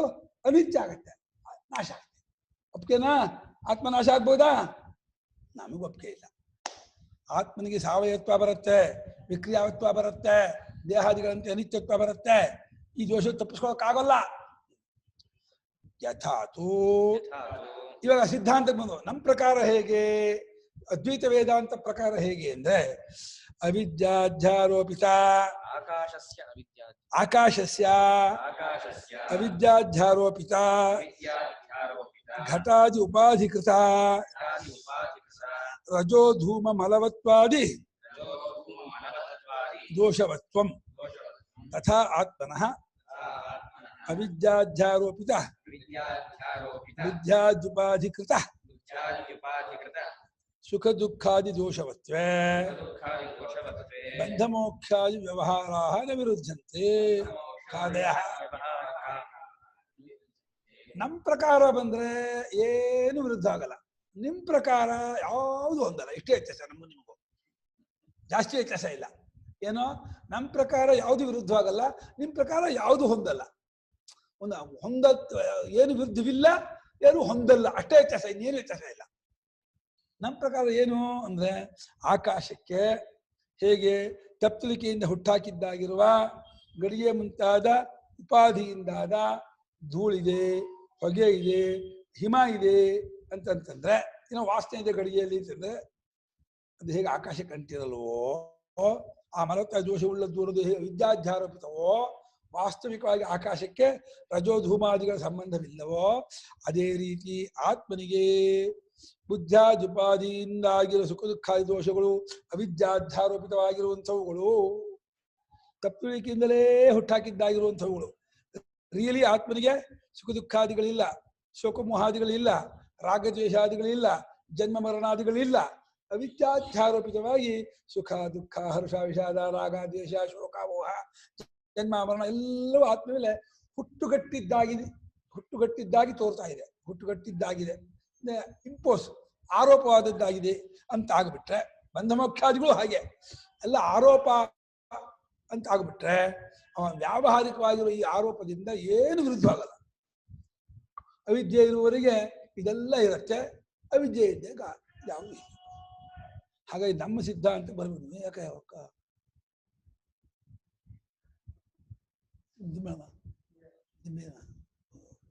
ಅನಿತ್ಯ ಆಗತ್ತೆ, ನಾಶ ಆಗತ್ತೆ. ಒಪ್ಪಿಗೆನಾ? ಆತ್ಮ ನಾಶ ಆಗ್ಬೋದಾ? ನಮಗೂ ಒಪ್ಪಿಗೆ ಇಲ್ಲ. ಆತ್ಮನಿಗೆ ಸಾವಯವತ್ವ ಬರುತ್ತೆ, ವಿಕ್ರಿಯಾವತ್ವ ಬರುತ್ತೆ, ದೇಹಾದಿಗಳಂತೆ ಅನಿತ್ಯತ್ವ ಬರುತ್ತೆ. ಈ ದೋಷ ತಪ್ಪಿಸ್ಕೊಳಕ್ಕಾಗಲ್ಲ. ಯಥಾತು ಇವಾಗ ಸಿದ್ಧಾಂತಕ್ಕೆ ಬಂದು ನಮ್ಮ ಪ್ರಕಾರ ಹೇಗೆ, ಅದ್ವೈತ ವೇದಾಂತ ಪ್ರಕಾರ ಹೇಗೆ ಅಂದ್ರೆ ಅವಿದ್ಯಾಧ್ಯಾರೋಪಿತ
ಆಕಾಶಸ್ಯ ಅವಿದ್ಯಾ
ಆಕಾಶಸ್ಯ
ಆಕಾಶಸ್ಯ
ಅವಿದ್ಯಾಧ್ಯಾರೋಪಿತ
ಅವಿದ್ಯಾಧ್ಯಾರೋಪಿತ
ಘಟಾದಿ ಉಪಾಧಿಕೃತ
ಘಟಾದಿ ಉಪಾಧಿಕೃತ
ರಜೋ ಧೂಮ ಮಲವತ್ವಾದಿ
ಮನವತ್ವಾದಿ
ದೋಷವತ್ವಂ
ದೋಷವತ್ವಂ
ತಥಾ ಆತ್ಮನಃ ಅವಿದ್ಯಾಧ್ಯಾರೋಪಿತ
ವಿದ್ಯಾಧ್ಯಾರೋಪಿತ
ವಿದ್ಯಾದ್ಯುಪಾಧಿಕೃತ
ವಿದ್ಯಾದ್ಯುಪಾಧಿಕೃತ
ಸುಖ ದುಃಖಾದಿ ದೋಷವತ್ವೇ
ದುಃಖಾದಿ ದೋಷವತ್ವೇ
ಬಂಧಮೋಕ್ಷಾದಿ ವ್ಯವಹಾರಾಃ ನ ವಿರುದ್ಧಂತೆ ಕಾದಯಃ. ನಮ್ಮ ಪ್ರಕಾರ ಬಂದ್ರೆ ಏನು ವಿರುದ್ಧ ಆಗಲ್ಲ, ನಿಮ್ ಪ್ರಕಾರ ಯಾವುದು ಹೊಂದಲ್ಲ. ಇಷ್ಟೇ ವ್ಯತ್ಯಾಸ ನಮಗೂ ನಿಮಗೂ, ಜಾಸ್ತಿ ವ್ಯತ್ಯಾಸ ಇಲ್ಲ. ಏನೋ ನಮ್ಮ ಪ್ರಕಾರ ಯಾವುದು ವಿರುದ್ಧ ಆಗಲ್ಲ, ನಿಮ್ ಪ್ರಕಾರ ಯಾವುದು ಹೊಂದಲ್ಲ. ಒಂದು ಏನು ವಿರುದ್ಧವಿಲ್ಲ, ಏನು ಹೊಂದಲ್ಲ, ಅಷ್ಟೇ ವ್ಯತ್ಯಾಸ, ಇನ್ನೇನು ವ್ಯತ್ಯಾಸ ಇಲ್ಲ. ನಮ್ಮ ಪ್ರಕಾರ ಏನು ಅಂದ್ರೆ ಆಕಾಶಕ್ಕೆ ಹೇಗೆ ತಪ್ಪಲಿಕೆಯಿಂದ ಹುಟ್ಟಾಕಿದ್ದಾಗಿರುವ ಗಡಿಗೆ ಮುಂತಾದ ಉಪಾಧಿಯಿಂದಾದ ಧೂಳಿದೆ, ಹೊಗೆ ಇದೆ, ಹಿಮ ಇದೆ ಅಂತಂತಂದ್ರೆ, ಏನೋ ವಾಸನೆ ಇದೆ ಗಡಿಗೆಯಲ್ಲಿ ಅಂತಂದ್ರೆ ಅದು ಹೇಗೆ ಆಕಾಶಕ್ಕೆ ಅಂಟಿರಲ್ವೋ, ಆ ಮಲತ್ತ ದೋಷವುಳ್ಳ ದೂರದ ವಿದ್ಯಾಧ್ಯಾರೋಪಿತವೋ, ವಾಸ್ತವಿಕವಾಗಿ ಆಕಾಶಕ್ಕೆ ರಜೋಧೂಮಾದಿಗಳ ಸಂಬಂಧವಿಲ್ಲವೋ, ಅದೇ ರೀತಿ ಆತ್ಮನಿಗೆ ಬುದ್ಧಾದ್ಯುಪಾದಿಯಿಂದಾಗಿರುವ ಸುಖ ದುಃಖಾದಿ ದೋಷಗಳು ಅವಿದ್ಯಾಧ್ಯಾರೋಪಿತವಾಗಿರುವಂಥವುಗಳು, ತಪ್ಪುಳಿಕೆಯಿಂದಲೇ ಹುಟ್ಟಾಕಿದ್ದಾಗಿರುವಂಥವುಗಳು. ರಿಯಲಿ ಆತ್ಮನಿಗೆ ಸುಖ ದುಃಖಾದಿಗಳಿಲ್ಲ, ಶೋಕಮೋಹಾದಿಗಳಿಲ್ಲ, ರಾಗದ್ವೇಷಾದಿಗಳಿಲ್ಲ, ಜನ್ಮ ಮರಣಾದಿಗಳಿಲ್ಲ. ಅವಿದ್ಯಾಧ್ಯಾರೋಪಿತವಾಗಿ ಸುಖ ದುಃಖ ಹರ್ಷ ವಿಷಾದ ರಾಗ ದ್ವೇಷ ಶೋಕ ಮೋಹ ಜನ್ಮ ಮರಣ ಎಲ್ಲವೂ ಆತ್ಮ ಮೇಲೆ ಹುಟ್ಟುಗಟ್ಟಿದ್ದಾಗಿ ತೋರ್ತಾ ಇದೆ, ಹುಟ್ಟುಗಟ್ಟಿದ್ದಾಗಿದೆ, ಇಂಪೋಸ್ ಆರೋಪವಾದದ್ದಾಗಿದೆ ಅಂತ ಆಗ್ಬಿಟ್ರೆ, ಬಂಧಮೋಕ್ಷಾದಿಗಳು ಹಾಗೆ ಎಲ್ಲ ಆರೋಪ ಅಂತ ಆಗ್ಬಿಟ್ರೆ ವ್ಯಾವಹಾರಿಕವಾಗಿರುವ ಈ ಆರೋಪದಿಂದ ಏನು ವಿರುದ್ಧವಾಗಲ್ಲ. ಅವಿದ್ಯೆ ಇರುವವರೆಗೆ ಇದೆಲ್ಲ ಇರುತ್ತೆ, ಅವಿದ್ಯೆ ಇದ್ದಾಗ ಯಾವುದು ಇಲ್ಲ. ಹಾಗಾಗಿ ನಮ್ಮ ಸಿದ್ಧಾಂತ ಬರ್ಬೋದು. ಯಾಕೆ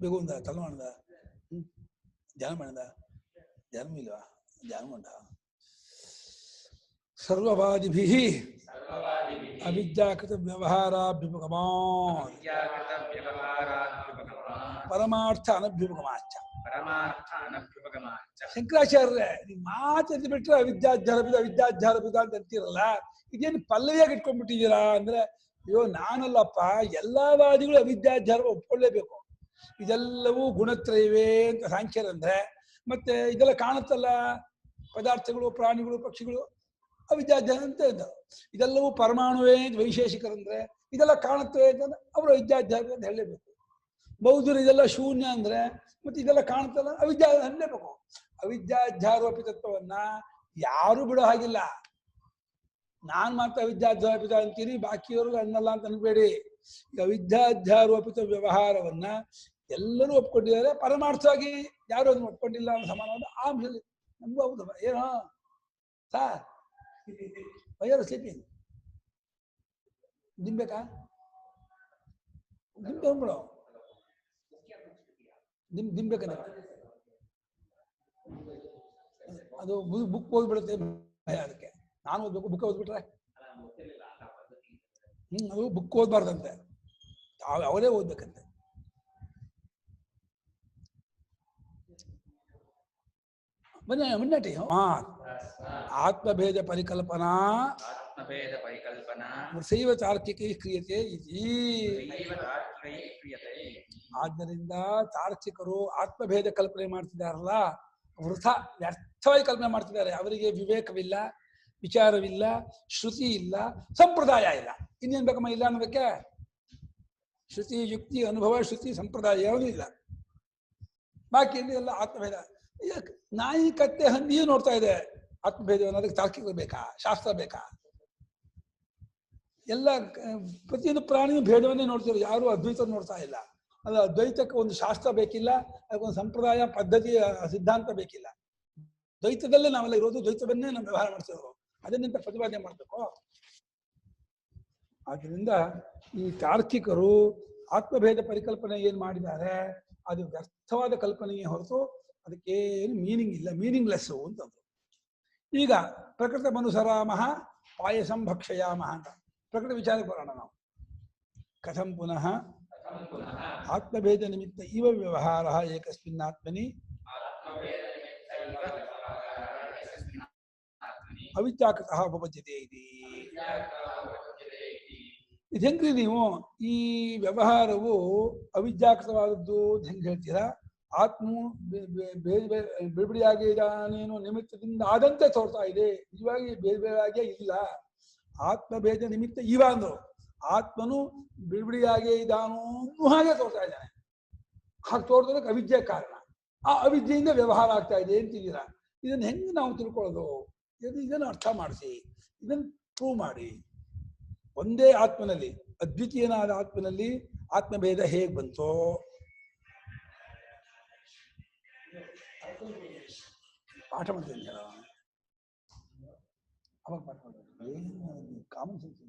ಬೇಕು ಅಂದ ತಲೆ ಮಾಡ್ದ, ಧ್ಯಾನ ಮಾಡಿದ, ಧ್ಯಾನ ಇಲ್ವಾ, ಧ್ಯಾನ ಮಾಡ. ಸರ್ವವಾದಿಭಿ ಅವಿದ್ಯಾಕೃತ ವ್ಯವಹಾರಾಭ್ಯುಪಗಮಾನ್ ಪರಮಾರ್ಥ ಅನಭ್ಯುಪಗಮಾಚ. ಶಂಕರಾಚಾರ್ಯ ನಿಮ್ ಮಾತು ಬಿಟ್ರೆ ಅವಿದ್ಯಾಧ್ಯಾರಪಿತ ಅಂತ ಅಂತೀರಲ್ಲ, ಇದೇನು ಪಲ್ಲವಿಯಾಗಿ ಇಟ್ಕೊಂಡ್ಬಿಟ್ಟಿದ್ದೀರಾ ಅಂದ್ರೆ, ಅಯ್ಯೋ ನಾನಲ್ಲಪ್ಪ, ಎಲ್ಲಾ ವಾದಿಗಳು ಅವಿದ್ಯಾಧ್ಯಾರ ಒಪ್ಕೊಳ್ಳೇಬೇಕು. ಇದೆಲ್ಲವೂ ಗುಣತ್ರಯವೇ ಅಂತ ಸಾಂಖ್ಯರಂದ್ರೆ, ಮತ್ತೆ ಇದೆಲ್ಲ ಕಾಣುತ್ತಲ್ಲ ಪದಾರ್ಥಗಳು, ಪ್ರಾಣಿಗಳು, ಪಕ್ಷಿಗಳು ಅವಿದ್ಯಾಧ್ಯಾರ ಅಂತ ಇದ್ದ. ಇದೆಲ್ಲವೂ ಪರಮಾಣುವೇ ವೈಶೇಷಿಕರಂದ್ರೆ, ಇದೆಲ್ಲ ಕಾಣುತ್ತವೆ ಅಂತಂದ್ರೆ ಅವರು ಅವಿದ್ಯಾಧ್ಯಾರ ಅಂತ ಹೇಳಲೇಬೇಕು. ಬೌದ್ಧರು ಇದೆಲ್ಲ ಶೂನ್ಯ ಅಂದ್ರೆ ಮತ್ತೆ ಇದೆಲ್ಲ ಕಾಣುತ್ತಲ್ಲ ಅವಿದ್ಯಾ ಅನ್ನಲೇಬೇಕು. ಅವಿದ್ಯಾಧ್ಯಾರೋಪಿತತ್ವವನ್ನ ಯಾರು ಬಿಡೋ ಹಾಗಿಲ್ಲ. ನಾನ್ ಮಾತ್ರ ಅವಿದ್ಯಾಧ್ಯಾರೋಪಿತ ಅಂತೀನಿ, ಬಾಕಿಯವ್ರಿಗೆ ಅನ್ನಲ್ಲ ಅಂತ ಅನ್ಬೇಡಿ. ಈಗ ಅವಿದ್ಯಾಧ್ಯಾರೋಪಿತ ವ್ಯವಹಾರವನ್ನ ಎಲ್ಲರೂ ಒಪ್ಕೊಂಡಿದ್ದಾರೆ, ಪರಮಾರ್ಥವಾಗಿ ಯಾರು ಅದನ್ನ ಒಪ್ಕೊಂಡಿಲ್ಲ ಅನ್ನೋ ಸಮಾನವಾದ ಆ ಅಂಶದಲ್ಲಿ ನಮಗೂ ಹೌದು. ಏನೋ ಸಾರ್ ವೈಯರ್ ಸ್ಲೀಪಿಂಗ್ ದಿಂಬೇಕಾ ದಿಂಬೆ ಬಿಡೋ ದಿಂಬೇಕಂದ್ರೆ ಅದು ಬುಕ್ ಓದ್ಬಿಡುತ್ತೆ ಭಯ. ಅದಕ್ಕೆ ನಾನು ಓದ್ಬೇಕು, ಬುಕ್ ಓದ್ಬಿಟ್ರೆ ಅದು ಬುಕ್ ಓದ್ಬಾರ್ದಂತೆ, ಅವರೇ ಓದ್ಬೇಕಂತೆ. ಬನ್ನಿ ಮುನ್ನಟಿ. ಆತ್ಮಭೇದ ಪರಿಕಲ್ಪನಾ ಸೈವ ತಾರ್ಕಿಕೈ ಕ್ರಿಯತೆ ಇತಿ. ಆದ್ದರಿಂದ ತಾರ್ಕಿಕರು ಆತ್ಮಭೇದ ಕಲ್ಪನೆ ಮಾಡ್ತಿದ್ದಾರಲ್ಲ, ವೃಥ ವ್ಯರ್ಥವಾಗಿ ಕಲ್ಪನೆ ಮಾಡ್ತಿದ್ದಾರೆ. ಅವರಿಗೆ ವಿವೇಕವಿಲ್ಲ, ವಿಚಾರವಿಲ್ಲ, ಶ್ರುತಿ ಇಲ್ಲ, ಸಂಪ್ರದಾಯ ಇಲ್ಲ. ಇನ್ನೇನ್ ಬೇಕಮ್ಮ ಇಲ್ಲ ಅನ್ನೋದಕ್ಕೆ? ಶ್ರುತಿ, ಯುಕ್ತಿ, ಅನುಭವ, ಶ್ರುತಿ, ಸಂಪ್ರದಾಯ ಯಾವುದೂ ಇಲ್ಲ. ಬಾಕಿ ಎಲ್ಲ ಆತ್ಮಭೇದ. ನಾಯಿ ಕತ್ತೆ ಹಂದಿಯೂ ನೋಡ್ತಾ ಇದೆ ಆತ್ಮಭೇದವನ್ನು. ಅದಕ್ಕೆ ತಾರ್ಕಿಕ ಬೇಕಾ, ಶಾಸ್ತ್ರ ಬೇಕಾ? ಎಲ್ಲ ಪ್ರತಿಯೊಂದು ಪ್ರಾಣಿಯೂ ಭೇದವನ್ನೇ ನೋಡ್ತಿರೋ, ಯಾರು ಅದ್ವೈತ ನೋಡ್ತಾ ಇಲ್ಲ. ಅದು ಅದ್ವೈತಕ್ಕೆ ಒಂದು ಶಾಸ್ತ್ರ ಬೇಕಿಲ್ಲ, ಅದಕ್ಕೊಂದು ಸಂಪ್ರದಾಯ ಪದ್ಧತಿ ಸಿದ್ಧಾಂತ ಬೇಕಿಲ್ಲ. ದ್ವೈತದಲ್ಲೇ ನಾವೆಲ್ಲ ಇರೋದು, ದ್ವೈತವನ್ನೇ ನಾವು ವ್ಯವಹಾರ ಮಾಡ್ತಿರೋದು. ಅದನ್ನಿಂದ ಪ್ರತಿಪಾದನೆ ಮಾಡಬೇಕು. ಆದ್ದರಿಂದ ಈ ತಾರ್ಕಿಕರು ಆತ್ಮಭೇದ ಪರಿಕಲ್ಪನೆ ಏನು ಮಾಡಿದ್ದಾರೆ ಅದು ವ್ಯರ್ಥವಾದ ಕಲ್ಪನೆಯೇ ಹೊರತು ಅದಕ್ಕೇನು ಮೀನಿಂಗ್ ಇಲ್ಲ, ಮೀನಿಂಗ್ಲೆಸ್ಸು ಅಂತಂದ್ರು. ಈಗ ಪ್ರಕೃತ ಮನುಸರಾಮಃ ಪಾಯಸಂ ಭಕ್ಷಯಾಮಃ ಅಂತ ಪ್ರಕೃತ ವಿಚಾರಕ್ಕೆ ಬರೋಣ ನಾವು. ಕಥಂ ಪುನಃ ಆತ್ಮಭೇದ ನಿಮಿತ್ತ ಇವ ವ್ಯವಹಾರ ಏಕಸ್ಮಿನ್ನಾತ್ಮನಿ ಅವಿದ್ಯಾಕೃತಃ ಉಪಪದ್ಯತೆ ಇದೆ. ಇದು ಹೆಂಗ್ರಿ ನೀವು ಈ ವ್ಯವಹಾರವು ಅವಿದ್ಯಾಕೃತವಾದದ್ದು ಅಂತ ಹೆಂಗೆ ಹೇಳ್ತೀರಾ? ಆತ್ಮವು ಬಿಡಿಬಿಡಿಯಾಗಿ ಇದಾನೇನೋ ನಿಮಿತ್ತದಿಂದ ಆದಂತೆ ತೋರ್ತಾ ಇದೆ, ನಿಜವಾಗಿ ಬೇರೆ ಬೇರೆಯಾಗೇ ಇಲ್ಲ. ಆತ್ಮಭೇದ ನಿಮಿತ್ತ ಇವ ಅಂದ್ರು, ಆತ್ಮನು ಬಿಡಿಬಿಡಿಯಾಗೇ ಇದ್ದಾನೋ ಹಾಗೆ ತೋರ್ತಾ ಇದ್ದಾನೆ. ಹಾಗೆ ತೋರ್ದೋದಕ್ಕೆ ಅವಿದ್ಯೆ ಕಾರಣ. ಆ ಅವಿದ್ಯೆಯಿಂದ ವ್ಯವಹಾರ ಆಗ್ತಾ ಇದೆ ಅಂತಿದ್ದೀರಾ. ಇದನ್ನು ಹೆಂಗೆ ನಾವು ತಿಳ್ಕೊಳ್ಳೋದು? ಇದನ್ನು ಅರ್ಥ ಮಾಡಿಸಿ, ಇದನ್ನು ಪ್ರೂವ್ ಮಾಡಿ. ಒಂದೇ ಆತ್ಮನಲ್ಲಿ, ಅದ್ವಿತೀಯನಾದ ಆತ್ಮನಲ್ಲಿ ಆತ್ಮಭೇದ ಹೇಗೆ ಬಂತೋ ಪಾಠ ಮಾಡ್ತೀನಿ ಅವಾಗ ಪಾಠ ಮಾಡ್ತೀನಿ. ಏನು ಕಾಮನ್ ಸೆನ್ಸ್.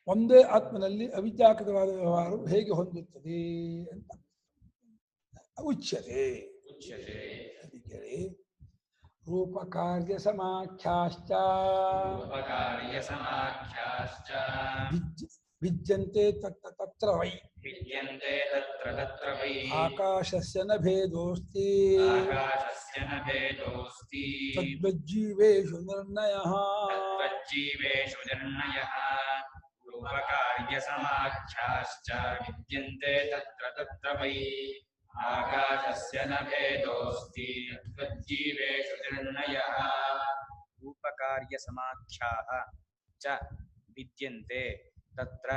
ಒಂದೇ ಆತ್ಮನಲ್ಲಿ ಅವಿದ್ಯಾಕೃತವಾದ ವ್ಯವಹಾರವು ಹೇಗೆ ಹೊಂದುತ್ತದೆ ಅಂತ ಉಚ್ಯತೆ. ಕೇಳಿ, ರೂಪ ಕಾರ್ಯ ಸಮಾಖ್ಯಾಶ್ಚ ಭಿಜ್ಯಂತೆ ತತ್ರ ವೈ ಆಕಾಶಸ್ಯ ನ ಭೇದೋಸ್ತಿ ತದ್ವಜ್ಜೀವೇಷು ನಿರ್ಣಯಃ.
ರೂಪಕಾರ್ಯಸಮಾಖ್ಯಾಶ್ಚ ವಿದ್ಯಂತೆ ತತ್ರ ತತ್ರ ವೈ ಆಕಾಶಸ್ಯ ನ ಭೇದೋಸ್ತಿ ತದ್ವಜ್ಜೀವೇಷು ನಿರ್ಣಯಃ. ರೂಪಕಾರ್ಯಸಮಾಖ್ಯಾಃ ಚ ವಿದ್ಯಂತೆ ತತ್ರ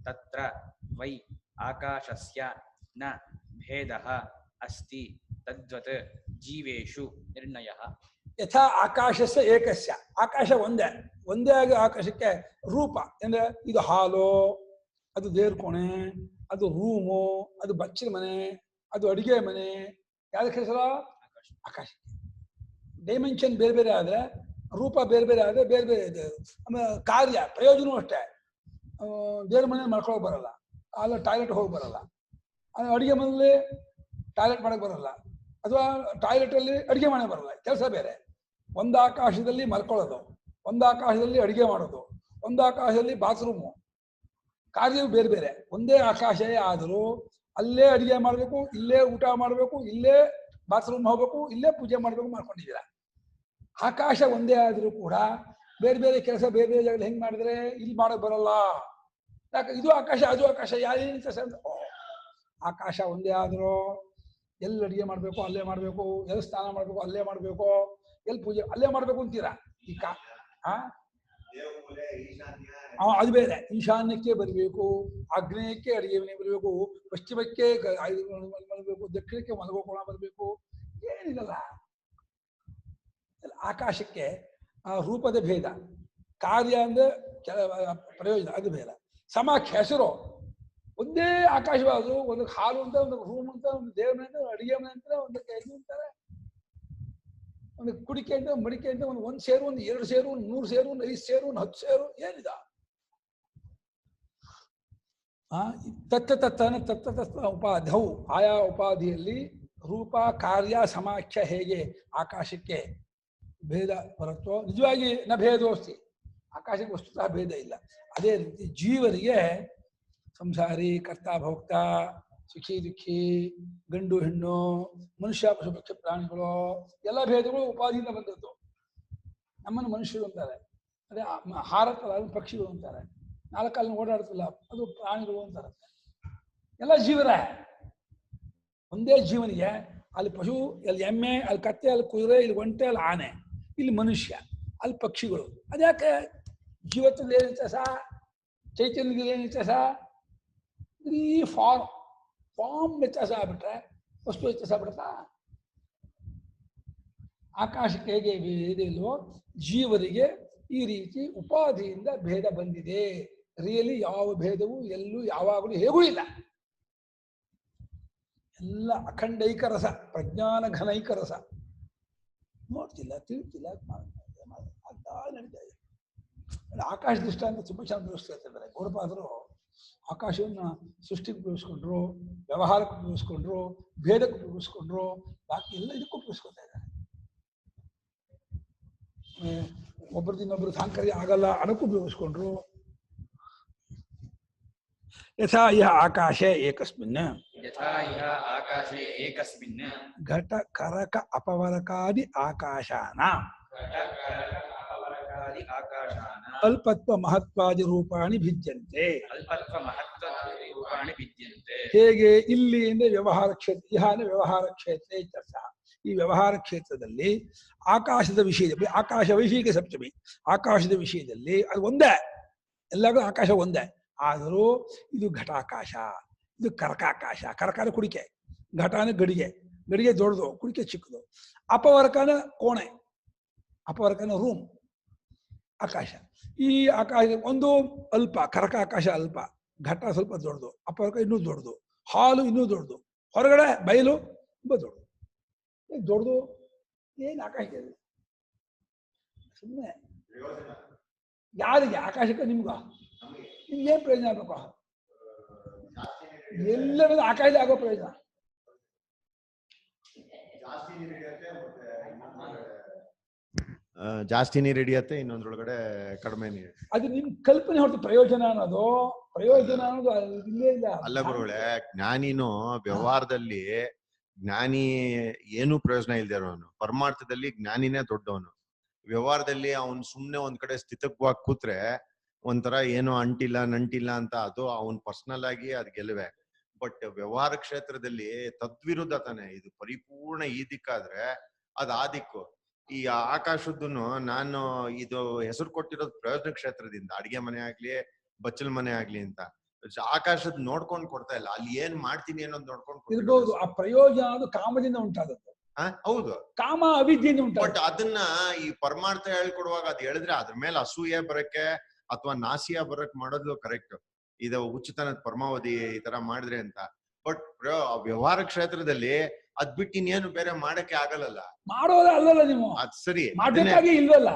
ತತ್ರ ವೈ ಆಕಾಶಸ್ಯ ನ ಭೇದಃ ಅಸ್ತಿ ತದ್ವತ್ ಜೀವೇಷು ನಿರ್ಣಯಃ.
ಯಥಾ ಆಕಾಶಸ್ಯ ಏಕಸ್ಯ, ಆಕಾಶ ಒಂದೇ, ಒಂದೇ ಆಗಿ ಆಕಾಶಕ್ಕೆ ರೂಪ ಅಂದ್ರೆ ಇದು ಹಾಲು, ಅದು ದೇವ್ರ ಕೋಣೆ, ಅದು ರೂಮು, ಅದು ಬಚ್ಚಿನ ಮನೆ, ಅದು ಅಡಿಗೆ ಮನೆ. ಯಾವ್ದಕ್ಕೆ ಹೆಸರು? ಆಕಾಶ. ಡೈಮೆನ್ಷನ್ ಬೇರೆ ಬೇರೆ ಆದರೆ, ರೂಪ ಬೇರೆ ಬೇರೆ ಆದರೆ ಬೇರೆ ಬೇರೆ ಇದೆ. ಆಮೇಲೆ ಕಾರ್ಯ ಪ್ರಯೋಜನವೂ ಅಷ್ಟೇ. ದೇವ್ರ ಮನೆ ಮಾಡ್ಕೊಳಕ್ ಬರಲ್ಲ, ಅಲ್ಲ ಟಾಯ್ಲೆಟ್ ಹೋಗಿ ಬರಲ್ಲ. ಅಡಿಗೆ ಮನೆಯಲ್ಲಿ ಟಾಯ್ಲೆಟ್ ಮಾಡಕ್ ಬರಲ್ಲ, ಅಥವಾ ಟಾಯ್ಲೆಟಲ್ಲಿ ಅಡಿಗೆ ಮಾಡಕ್ ಬರಲ್ಲ. ಕೆಲಸ ಬೇರೆ. ಒಂದು ಆಕಾಶದಲ್ಲಿ ಮಲ್ಕೊಳ್ಳೋದು, ಒಂದು ಆಕಾಶದಲ್ಲಿ ಅಡಿಗೆ ಮಾಡೋದು, ಒಂದು ಆಕಾಶದಲ್ಲಿ ಬಾತ್ರೂಮು. ಕಾರ್ಯವು ಬೇರೆ ಬೇರೆ. ಒಂದೇ ಆಕಾಶವೇ ಆದರೂ ಅಲ್ಲೇ ಅಡಿಗೆ ಮಾಡಬೇಕು, ಇಲ್ಲೇ ಊಟ ಮಾಡಬೇಕು, ಇಲ್ಲೇ ಬಾತ್ರೂಮ್ ಹೋಗ್ಬೇಕು, ಇಲ್ಲೇ ಪೂಜೆ ಮಾಡಬೇಕು ಮಾಡ್ಕೊಂಡಿದ್ದೀರ. ಆಕಾಶ ಒಂದೇ ಆದರೂ ಕೂಡ ಬೇರೆ ಬೇರೆ ಕೆಲಸ ಬೇರೆ ಬೇರೆ ಜಾಗದಲ್ಲಿ ಹೆಂಗೆ ಮಾಡಿದ್ರೆ ಇಲ್ಲಿ ಮಾಡೋಕೆ ಬರಲ್ಲ. ಯಾಕೆ? ಇದು ಆಕಾಶ ಅದು ಆಕಾಶ, ಯಾರೇನು ಕೆಲಸ ಅಂತ. ಆಕಾಶ ಒಂದೇ ಆದರೂ ಎಲ್ಲಿ ಅಡಿಗೆ ಮಾಡಬೇಕು ಅಲ್ಲೇ ಮಾಡಬೇಕು, ಎಲ್ಲಿ ಸ್ನಾನ ಮಾಡಬೇಕು ಅಲ್ಲೇ ಮಾಡಬೇಕು, ಎಲ್ಲಿ ಪೂಜೆ ಅಲ್ಲೇ ಮಾಡಬೇಕು ಅಂತೀರಾ. ಈ ಅದು ಬೇರೆ. ಈಶಾನ್ಯಕ್ಕೆ ಬರಬೇಕು, ಆಗ್ನೇಯಕ್ಕೆ ಅಡಿಗೆ ಮನೆ ಬರಬೇಕು, ಪಶ್ಚಿಮಕ್ಕೆ ಮಲಗಬೇಕು, ದಕ್ಷಿಣಕ್ಕೆ ಮಲಗೋಕೋಣ ಬರಬೇಕು, ಏನಿಲ್ಲ. ಆಕಾಶಕ್ಕೆ ರೂಪದ ಭೇದ, ಕಾರ್ಯ ಅಂದ್ರೆ ಪ್ರಯೋಜನ ಅದು ಭೇದ. ಸಮಾಖ್ಯ ಹೆಸರು ಒಂದೇ ಆಕಾಶವಾದ್ರು, ಒಂದು ಹಾಲು ಅಂತ, ಒಂದು ರೂಮ್ ಅಂತ, ಒಂದು ದೇವ್ರ ಮನೆ ಅಂತ, ಅಡಿಗೆ ಮನೆ ಅಂತ, ಒಂದಕ್ಕೆ ಇದು ಅಂತಾರೆ, ಒಂದು ಕುಡಿಕೆ ಅಂತ, ಮಡಿಕೆ ಅಂತ, ಒಂದು ಸೇರು, ಒಂದು 2 ಸೇರು, ಒಂದು 100 ಸೇರು, ಒಂದು 5 ಸೇರು, ಒಂದು 10 ಸೇರು, ಏನಿದ? ತತ್ತ ಉಪಾಧವು, ಆಯಾ ಉಪಾಧಿಯಲ್ಲಿ ರೂಪ ಕಾರ್ಯ ಸಮಾಖ್ಯ ಹೇಗೆ ಆಕಾಶಕ್ಕೆ ಭೇದ ಬರುತ್ತೋ ನಿಜವಾಗಿ ನ ಭೇದೋಸ್ತಿ, ಆಕಾಶಕ್ಕೆ ವಸ್ತುತಃ ಭೇದ ಇಲ್ಲ. ಅದೇ ರೀತಿ ಜೀವರಿಗೆ ಸಂಸಾರಿ, ಕರ್ತ ಭೋಕ್ತ, ಸುಖಿ ದುಃಖಿ, ಗಂಡು ಹೆಣ್ಣು, ಮನುಷ್ಯ ಪಶು ಪಕ್ಷಿ ಪ್ರಾಣಿಗಳು ಎಲ್ಲ ಭೇದಗಳು ಉಪಾಧಿಯಿಂದ ಬಂದದ್ದು. ನಮ್ಮನ್ನು ಮನುಷ್ಯರು ಅಂತಾರೆ, ಅದೇ ಹಾರತ್ತಲ್ಲ ಅದು ಪಕ್ಷಿಗಳು ಅಂತಾರೆ, 4 ಕಾಲಿನ ಓಡಾಡ್ತಿಲ್ಲ ಅದು ಪ್ರಾಣಿಗಳು ಅಂತಾರೆ. ಎಲ್ಲ ಜೀವನ ಒಂದೇ ಜೀವನಿಗೆ. ಅಲ್ಲಿ ಪಶು, ಅಲ್ಲಿ ಎಮ್ಮೆ, ಅಲ್ಲಿ ಕತ್ತೆ, ಅಲ್ಲಿ ಕುದುರೆ, ಇಲ್ಲಿ ಒಂಟೆ, ಅಲ್ಲಿ ಆನೆ, ಇಲ್ಲಿ ಮನುಷ್ಯ, ಅಲ್ಲಿ ಪಕ್ಷಿಗಳು. ಅದ್ಯಾಕೆ? ಜೀವತ್ವದಲ್ಲಿ ಏನು ವ್ಯತ್ಯಾಸ, ಚೈತನ್ಯದಲ್ಲಿ ಏನು ವ್ಯತ್ಯಾಸ? ಈ ಫಾರ್ಮ್ ವ್ಯತ್ಯಾಸ ಆಗ್ಬಿಟ್ರೆ ವಸ್ತು ವ್ಯತ್ಯಾಸ ಆಗ್ಬಿಡುತ್ತಾ? ಆಕಾಶಕ್ಕೆ ಹೇಗೆ ಭೇದ ಇಲ್ವೋ ಜೀವರಿಗೆ ಈ ರೀತಿ ಉಪಾಧಿಯಿಂದ ಭೇದ ಬಂದಿದೆ. ರಿಯಲಿ ಯಾವ ಭೇದವೂ ಎಲ್ಲೂ ಯಾವಾಗಲೂ ಹೇಗೂ ಇಲ್ಲ. ಎಲ್ಲ ಅಖಂಡೈಕ ರಸ, ಪ್ರಜ್ಞಾನ ಘನೈಕ ರಸ. ನೋಡ್ತಿಲ್ಲ, ತಿಳಿತಿಲ್ಲ, ಆಗ್ತಾ ನಡೀತಾ ಇದೆ. ಆಕಾಶ ದೃಷ್ಟಾಂತ ತುಂಬಾ ಚೆನ್ನಾಗಿ ಉಪಯೋಗಿಸ್ತಿದ್ದಾರೆ ಗೌಡಪಾದರು. ಆಕಾಶವನ್ನ ಸೃಷ್ಟಿಗೆ ಉಪಯೋಗಿಸ್ಕೊಂಡ್ರು, ವ್ಯವಹಾರಕ್ಕೆ ಉಪಯೋಗಿಸ್ಕೊಂಡ್ರು, ಭೇದಕ್ಕೆ ಉಪಯೋಗಿಸ್ಕೊಂಡ್ರು, ಬಾಕಿ ಎಲ್ಲ ಇದಕ್ಕೂ ಉಪಯೋಗಿಸ್ಕೊತಾ ಇದ್ದಾರೆ. ಒಬ್ಬರದಿನ್ನೊಬ್ರು ಸಾಂಕರ್ಯ ಆಗಲ್ಲ ಅದಕ್ಕೂ ಉಪಯೋಗಿಸ್ಕೊಂಡ್ರು. ಯಥಾ ಯಹ ಆಕಾಶೆ ಏಕಸ್ಮಿನ್
ಯಥಾ ಇಹ ಆಕಾಶೆ ಏಕಸ್ಮಿನ್
ಘಟ ಕರಕ ಅಪವರಕಾದಿ ಆಕಾಶಾನ
ಅಪವರಕಾದಿ ಆಕಾಶಾನ
ಅಲ್ಪತ್ವ ಮಹತ್ವಾದಿ ರೂಪಾಣಿ ಭಿದ್ಯಂತೆ.
ಅಲ್ಪತ್ವ ಮಹತ್ವ ರೂಪಾಣಿ ಭಿದ್ಯಂತೆ.
ಹೇಗೆ ಇಲ್ಲಿ ಅಂದ್ರೆ ವ್ಯವಹಾರ ಕ್ಷೇತ್ರ, ಇಹಾನ ವ್ಯವಹಾರ ಕ್ಷೇತ್ರ ಇತ್ಯರ್ಥ. ಈ ವ್ಯವಹಾರ ಕ್ಷೇತ್ರದಲ್ಲಿ ಆಕಾಶದ ವಿಷಯದಲ್ಲಿ, ಆಕಾಶ ವೈಶಿಕ ಸಪ್ತಮಿ, ಆಕಾಶದ ವಿಷಯದಲ್ಲಿ ಅದು ಒಂದೇ, ಎಲ್ಲರಿಗೂ ಆಕಾಶ ಒಂದೇ. ಆದರೂ ಇದು ಘಟಾಕಾಶ, ಇದು ಕರಕಾಕಾಶ. ಕರಕಾನ ಕುಡಿಕೆ, ಘಟಾನ ಗಡಿಗೆ, ಗಡಿಗೆ ದೊಡ್ಡದು, ಕುಡಿಕೆ ಚಿಕ್ಕದು. ಅಪವರ್ಕನ ಕೋಣೆ, ಅಪವರ್ಕನ ರೂಮ್, ಆಕಾಶ. ಈ ಆಕಾಶ ಒಂದು ಅಲ್ಪ, ಕರಕ ಆಕಾಶ ಅಲ್ಪ, ಘಟ ಸ್ವಲ್ಪ ದೊಡ್ಡದು, ಅಪವರ್ಕ ಇನ್ನೂ ದೊಡ್ಡದು, ಹಾಲು ಇನ್ನೂ ದೊಡ್ಡದು, ಹೊರಗಡೆ ಬಯಲು ತುಂಬ ದೊಡ್ಡದು. ದೊಡ್ಡದು ಏನು ಆಕಾಶ ಸುಮ್ಮನೆ ಯಾರಿಗೆ? ಆಕಾಶಕ್ಕೆ ನಿಮ್ಗ ನಿಮ್ಗೇನು ಪ್ರಯೋಜನ ಆಗ್ಬೇಕು? ಎಲ್ಲರೂ ಆಕಾಶದ ಆಗೋ ಪ್ರಯೋಜನ.
ಜಾಸ್ತಿ ನೀರು ಹಿಡಿಯತ್ತೆ, ಇನ್ನೊಂದ್ರೊಳಗಡೆ ಕಡಿಮೆ ನೀರು.
ಅದು ನಿಮ್ ಕಲ್ಪನೆ ಹೊರತು ಪ್ರಯೋಜನ ಅನ್ನೋದು, ಪ್ರಯೋಜನ ಅನ್ನೋದು ಇಲ್ಲೇ ಇಲ್ಲ.
ಅಲ್ಲ ಗುರುಗಳೇ, ಜ್ಞಾನಿನೂ ವ್ಯವಹಾರದಲ್ಲಿ ಜ್ಞಾನಿ ಏನು ಪ್ರಯೋಜನ ಇಲ್ದೇ ಇರೋನು, ಪರಮಾರ್ಥದಲ್ಲಿ ಜ್ಞಾನಿನೇ ದೊಡ್ಡವನು. ವ್ಯವಹಾರದಲ್ಲಿ ಅವನ್ ಸುಮ್ನೆ ಒಂದ್ ಕಡೆ ಸ್ಥಿತವಾಗಿ ಕೂತ್ರೆ ಒಂಥರ ಏನೋ ಅಂಟಿಲ್ಲ ನಂಟಿಲ್ಲ ಅಂತ, ಅದು ಅವನ್ ಪರ್ಸನಲ್ ಆಗಿ ಅದ್ ಗೆಲುವೆ. ಬಟ್ ವ್ಯವಹಾರ ಕ್ಷೇತ್ರದಲ್ಲಿ ತದ್ವಿರುದ್ಧ ತಾನೆ. ಇದು ಪರಿಪೂರ್ಣ ಈ ದಿಕ್ಕಾದ್ರೆ ಅದ್ ಆ ದಿಕ್ಕು. ಈ ಆಕಾಶದ್ದನ್ನು ನಾನು ಇದು ಹೆಸರು ಕೊಟ್ಟಿರೋದು ಪ್ರಯೋಜನ ಕ್ಷೇತ್ರದಿಂದ, ಅಡಿಗೆ ಮನೆ ಆಗ್ಲಿ ಬಚ್ಚಲ್ ಮನೆ ಆಗ್ಲಿ ಅಂತ. ಆಕಾಶದ್ ನೋಡ್ಕೊಂಡ್ ಕೊಡ್ತಾ ಇಲ್ಲ, ಅಲ್ಲಿ ಏನ್ ಮಾಡ್ತೀನಿ ಅನ್ನೋದು ನೋಡ್ಕೊಂಡು
ಇರ್ಬೋದು. ಆ ಪ್ರಯೋಜನ ಅದು ಕಾಮದಿಂದ ಉಂಟಾದದ್ದು.
ಹೌದು,
ಕಾಮ ಅವಿದ್ಯೆಯಿಂದ ಉಂಟು.
ಬಟ್ ಅದನ್ನ ಈ ಪರಮಾರ್ಥ ಹೇಳ್ಕೊಡುವಾಗ ಅದ್ ಹೇಳಿದ್ರೆ ಅದ್ರ ಮೇಲೆ ಅಸೂಯೆ ಬರಕ್ಕೆ ಅಥವಾ ನಾಸಿಯ ಬರಕ್ ಮಾಡೋದು ಕರೆಕ್ಟ್. ಇದು ಉಚಿತನದ ಪರಮಾವಧಿ ಈ ತರ ಮಾಡಿದ್ರೆ ಅಂತ. ಬಟ್ ವ್ಯವಹಾರ ಕ್ಷೇತ್ರದಲ್ಲಿ ಅದ್ ಬಿಟ್ಟು ಇನ್ನೇನು ಬೇರೆ ಮಾಡಕ್ಕೆ ಆಗಲ್ಲ.
ಮಾಡೋದ ಅಲ್ಲಲ್ಲ ನೀವು,
ಅದ್ ಸರಿ,
ಮಾಡ್ಬೇಕಾಗಿ ಇಲ್ವಲ್ಲ,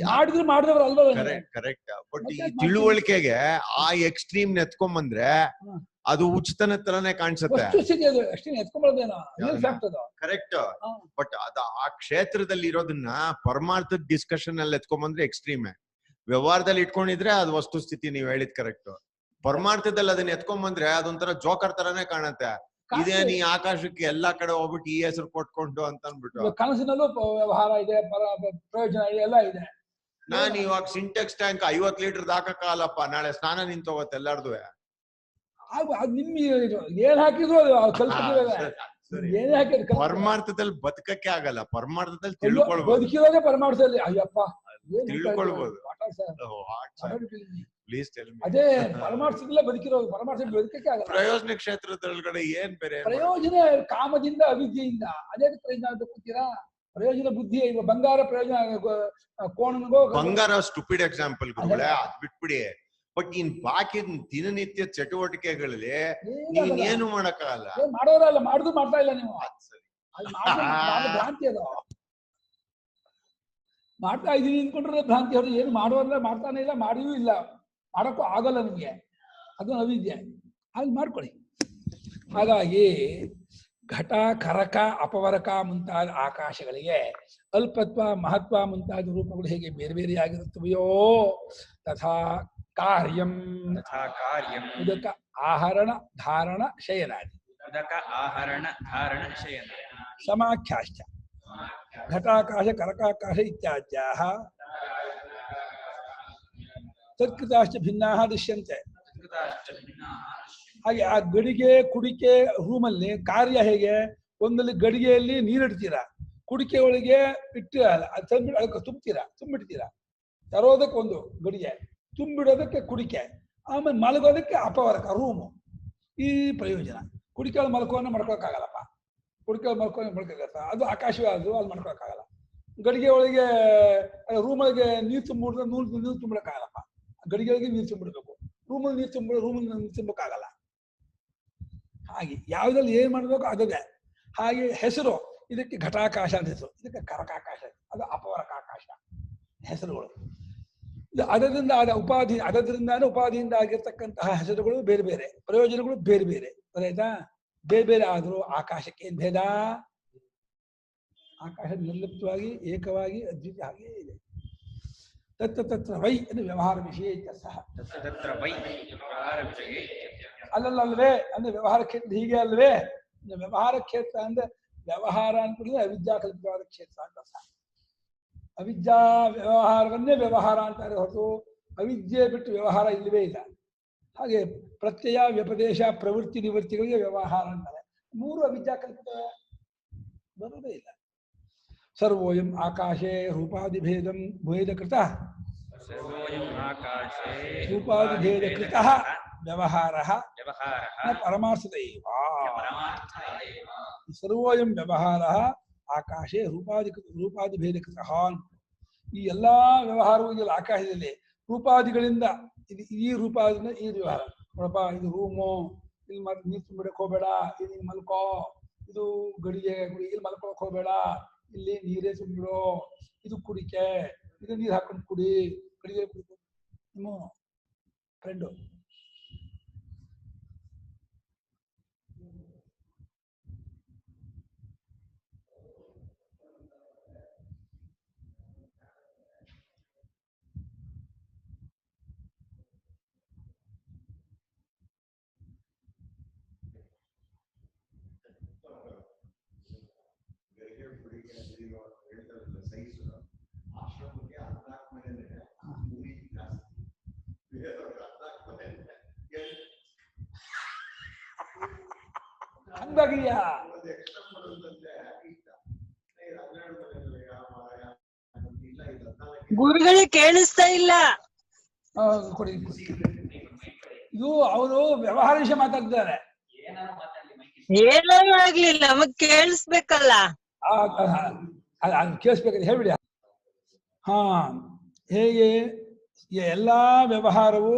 ಮಾಡಿದ್ರು ಮಾಡಿದವ್ರು ಅಲ್ವಲ್ಲ.
Correct correct. ಬಟ್ ಈ ತಿಳುವಳಿಕೆಗೆ ಆ ಎಕ್ಸ್ಟ್ರೀಮ್ ನೆತ್ಕೊಂಬಂದ್ರೆ ಅದು ಉಚಿತನ ತರನೇ ಕಾಣಿಸುತ್ತೆ. ಕರೆಕ್ಟ್. ಬಟ್ ಅದ ಆ ಕ್ಷೇತ್ರದಲ್ಲಿ ಇರೋದನ್ನ ಪರಮಾರ್ಥದ ಡಿಸ್ಕಷನ್ ಅಲ್ಲಿ ಎತ್ಕೊಂಬಂದ್ರೆ ಎಕ್ಸ್ಟ್ರೀಮೇ. ವ್ಯವಹಾರದಲ್ಲಿ ಇಟ್ಕೊಂಡಿದ್ರೆ ಅದು ವಸ್ತು ಸ್ಥಿತಿ, ನೀವ್ ಹೇಳಿದ್ ಕರೆಕ್ಟ್. ಪರಮಾರ್ಥದಲ್ಲಿ ಅದನ್ನ ಎತ್ಕೊಂಬಂದ್ರೆ ಅದೊಂಥರ ಜೋಕರ್ ತರಾನೇ ಕಾಣುತ್ತೆ. ಇದೇನ್ ಈ ಆಕಾಶಕ್ಕೆ ಎಲ್ಲಾ ಕಡೆ ಹೋಗ್ಬಿಟ್ಟು ಈ ಹೆಸರು ಕೊಟ್ಕೊಂಡು ಅಂತ ಅನ್ಬಿಟ್ಟು.
ಕನಸಿನಲ್ಲೂ ವ್ಯವಹಾರ ಇದೆ, ಪ್ರಯೋಜನ ಇದೆ, ಎಲ್ಲ ಇದೆ.
ನಾನ್ ಇವಾಗ ಸಿಂಟೆಕ್ಸ್ ಟ್ಯಾಂಕ್ 50 ಲೀಟರ್ ಹಾಕಕ್ಕಾಗಲ್ಲಪ್ಪ, ನಾಳೆ ಸ್ನಾನ ನಿಂತೋಗತ್ತೆ ಎಲ್ಲಾರ್ದು.
ನಿಮ್ ಏನ್ ಹಾಕಿದ್ರು ಏನೇ ಹಾಕಿದ್ರು
ಪರಮಾರ್ಥದಲ್ಲಿ ಬದುಕಕ್ಕೆ ಆಗಲ್ಲ, ಪರಮಾರ್ಥದಲ್ಲಿ ತಿಳ್ಕೊಳ್ಬೋದು.
ಬದುಕಿರೋದೇ ಪರಮಾರ್ಥದಲ್ಲಿ. ಅಯ್ಯಪ್ಪ
ತಿಳ್ಕೊಳ್ಬೋದು.
ಅದೇ ಪರಮಾರ್ಥದಲ್ಲೇ ಬದುಕಿರೋದು, ಪರಮಾರ್ಥದಲ್ಲಿ ಬದುಕಕ್ಕೆ ಆಗಲ್ಲ.
ಪ್ರಯೋಜನ ಕ್ಷೇತ್ರದೊಳಗಡೆ ಏನ್ ಬೇರೆ
ಪ್ರಯೋಜನ ಕಾಮದಿಂದ ಅವಿದ್ಯೆಯಿಂದ. ಅದೇ ಪ್ರಯೋಜನ ಕೂತೀರಾ? ಪ್ರಯೋಜನ ಬುದ್ಧಿ ಇವ ಬಂಗಾರ ಪ್ರಯೋಜನ ಕೋಣನಿಗೋ.
ಬಂಗಾರ ಸ್ಟುಪಿಡ್ ಎಕ್ಸಾಂಪಲ್ ಗುರುಗಳೇ, ಅದ್ ಬಿಟ್ಬಿಡಿ. ಬಟ್ ಇನ್ ಬಾಕಿ ದಿನನಿತ್ಯ ಚಟುವಟಿಕೆಗಳಲ್ಲಿ ನೀನ್ ಏನು ಮಾಡಕ್ಕಾಗಲ್ಲ.
ಮಾಡೋರಲ್ಲ, ಮಾಡುದು ಮಾಡ್ತಾ ಇಲ್ಲ ನೀವು. ಭ್ರಾಂತಿ ಅದು. ಮಾಡ್ತಾ ಇದೀನಿ ಅನ್ಕೊಂಡ್ರೆ ಭ್ರಾಂತಿ. ಅವ್ರು ಏನು ಮಾಡೋರಲ್ಲ, ಮಾಡ್ತಾನೆ ಇಲ್ಲ, ಮಾಡಿಯೂ ಇಲ್ಲ, ಮಾಡಕ್ಕೂ ಆಗಲ್ಲ ನಿಮ್ಗೆ. ಅದು ಅವಿದ್ಯೆ. ಹಾಗೆ ಮಾಡ್ಕೊಳ್ಳಿ. ಹಾಗಾಗಿ ಘಟ ಕರಕ ಅಪವರಕ ಮುಂತಾದ ಆಕಾಶಗಳಿಗೆ ಅಲ್ಪತ್ವ ಮಹತ್ವ ಮುಂತಾದ ರೂಪಗಳು ಹೇಗೆ ಬೇರೆ ಬೇರೆಯಾಗಿರುತ್ತವೆಯೋ ತಥಾ ಕಾರ್ಯಂ ಉದಕ ಆಹರಣ ಧಾರಣ ಶಯನಾದಿ.
ಉದಕ ಆಹರಣ ಧಾರಣ ಶಯನ
ಸಮಾಖ್ಯಾಶ್ಚ ಘಟಾಕಾಶ ಕರಕಾಕಾಶ ಇತ್ಯಾದ್ಯಾಹ ತತ್ಕೃತಾಶ್ಚ ಭಿನ್ನಾಹ ದೃಶ್ಯಂತೆ. ಹಾಗೆ ಆ ಗಡಿಗೆ ಕುಡಿಕೆ ರೂಮಲ್ಲಿ ಕಾರ್ಯ ಹೇಗೆ? ಒಂದಲ್ಲಿ ಗಡಿಗೆಯಲ್ಲಿ ನೀರಿಡ್ತೀರಾ, ಕುಡಿಕೆ ಒಳಗೆ ಇಟ್ಟು ತಂದ್ಬಿಟ್ಟು ಅದಕ್ಕೆ ತುಂಬಿಡ್ತೀರಾ. ತರೋದಕ್ಕೆ ಒಂದು ಗಡಿಗೆ, ತುಂಬಿಡೋದಕ್ಕೆ ಕುಡಿಕೆ, ಆಮೇಲೆ ಮಲಗೋದಕ್ಕೆ ಅಪವರಕ ರೂಮು. ಈ ಪ್ರಯೋಜನ. ಕುಡಿಕೆ ಒಳಗೆ ಮಲ್ಕೋನ ಮಾಡ್ಕೊಳಕ್ಕಾಗಲ್ಲಪ್ಪ, ಕುಡಿಕೆ ಮಲ್ಕೋಕ್ಕಾಗತ್ತ, ಅದು ಆಕಾಶವೇ ಅದು, ಅದು ಮಾಡ್ಕೊಳಕ್ಕಾಗಲ್ಲ. ಗಡಿಗೆ ಒಳಗೆ ರೂಮೊಳಗೆ ನೀರು ತುಂಬಿಡಿದ್ರೆ ನೀರು ತುಂಬಿಡಕ್ಕಾಗಲ್ಲಪ್ಪ, ಗಡಿಗೆ ಒಳಗೆ ನೀರು ತುಂಬಿಡ್ಬೇಕು. ರೂಮಲ್ಲಿ ನೀರು ತುಂಬಕ್ಕಾಗಲ್ಲ. ಹಾಗೆ ಯಾವ್ದ್ರಲ್ಲಿ ಏನ್ ಮಾಡ್ಬೇಕು ಅದೇ. ಹಾಗೆ ಹೆಸರು ಇದಕ್ಕೆ ಘಟಾಕಾಶ ಅಂತ ಹೆಸರು, ಇದಕ್ಕೆ ಕರಕಾಕಾಶ, ಅದು ಅಪವರಕಾಕಾಶ ಹೆಸರುಗಳು. ಅದರಿಂದ ಆದ ಉಪಾಧಿಯಿಂದ ಆಗಿರ್ತಕ್ಕಂತಹ ಹೆಸರುಗಳು ಬೇರೆ ಬೇರೆ, ಪ್ರಯೋಜನಗಳು ಬೇರೆ ಬೇರೆ. ಆಯ್ತಾ? ಬೇರೆ ಬೇರೆ ಆದರೂ ಆಕಾಶಕ್ಕೆ ಏನ್ ಭೇದ? ಆಕಾಶ ನಿರ್ಲಿಪ್ತವಾಗಿ ಏಕವಾಗಿ ಅದ್ವಿತೀಯ ಹಾಗೇ ಇದೆ. ತತ್ರ ವೈ ಅಂದ್ರೆ ವ್ಯವಹಾರ ವಿಷಯ ಇತ್ಯರ್ಥಃ. ಅಲ್ಲಲ್ವೇ ಅಂದ್ರೆ ವ್ಯವಹಾರ ಕ್ಷೇತ್ರ ಹೀಗೆ ಅಲ್ವೇ? ವ್ಯವಹಾರ ಕ್ಷೇತ್ರ ಅಂದ್ರೆ ವ್ಯವಹಾರ ಅನ್ಕೊಂಡ್ರೆ ಅವಿದ್ಯಾ ಕಲ್ಪಿತವಾದ ಕ್ಷೇತ್ರ ಅಂತ ಅರ್ಥ. ಅವಿದ್ಯಾ ವ್ಯವಹಾರವನ್ನೇ ವ್ಯವಹಾರ ಅಂತಾರೆ ಹೊರತು ಅವಿದ್ಯೆ ಬಿಟ್ಟು ವ್ಯವಹಾರ ಇಲ್ಲವೇ ಇಲ್ಲ. ಹಾಗೆ ಪ್ರತ್ಯಯ, ವ್ಯಪದೇಶ, ಪ್ರವೃತ್ತಿ, ನಿವೃತ್ತಿಗಳಿಗೆ ವ್ಯವಹಾರ ಅಂತಾರೆ. ಮೂರು ಅವಿದ್ಯಾ ಕಲ್ಪಿತ ಬರೋದೇ ಇಲ್ಲ. ಸರ್ವೋಯಂ ಆಕಾಶೇ ರೂಪಾದಿಭೇದಂ ಭೇದಕೃತ ರೂಪಾದಿಭೇದಕೃತ ವ್ಯವಹಾರಃ ಪರಮಾರ್ಥದೈವ. ಸರ್ವೋಯಂ ವ್ಯವಹಾರಃ ಆಕಾಶೇ ರೂಪಾದಿಭೇದಕೃತ. ಈ ಎಲ್ಲಾ ವ್ಯವಹಾರವೂ ಇದೆಯಲ್ಲ ಆಕಾಶದಲ್ಲಿ ರೂಪಾದಿಗಳಿಂದ, ಇದು ಈ ರೂಪಾದಿನ ಈ ವ್ಯವಹಾರ. ನೋಡಪ್ಪ, ಇದು ರೂಮು, ಇಲ್ಲಿ ನೀರು ತುಂಬಿಡಕ್ ಹೋಗ್ಬೇಡ, ಇಲ್ಲಿ ಮಲ್ಕೋ, ಇದು ಗಡಿಗೆ ಇಲ್ಲಿ ಮಲ್ಕೊಳಕ್ ಹೋಗ್ಬೇಡ, ಇಲ್ಲಿ ನೀರೇ ತುಂಬಿಡೋ, ಇದು ಕುಡಿಕೆ, ಇದು ನೀರು ಹಾಕೊಂಡು ಕುಡಿ, ಗಡಿಗೆ ಕುಡಿದು ನಿಮ್ಮ ಫ್ರೆಂಡು. ಹಂಗಾಗಿಯಾ?
ಗುರುಗಳೇ ಕೇಳಿಸ್ತಾ ಇಲ್ಲ.
ಕೊಡಿ. ಇದು ಅವರು ವ್ಯವಹಾರ ವಿಷಯ ಮಾತಾಡ್ತಾರೆ.
ಏನಾರು ಆಗ್ಲಿ ನಮಗ್ ಕೇಳಿಸ್ಬೇಕಲ್ಲ.
ಕೇಳಿಸ್ಬೇಕಂತ ಹೇಳ್ಬಿಡಿ. ಹಾ, ಹೇಗೆ ಎಲ್ಲಾ ವ್ಯವಹಾರವು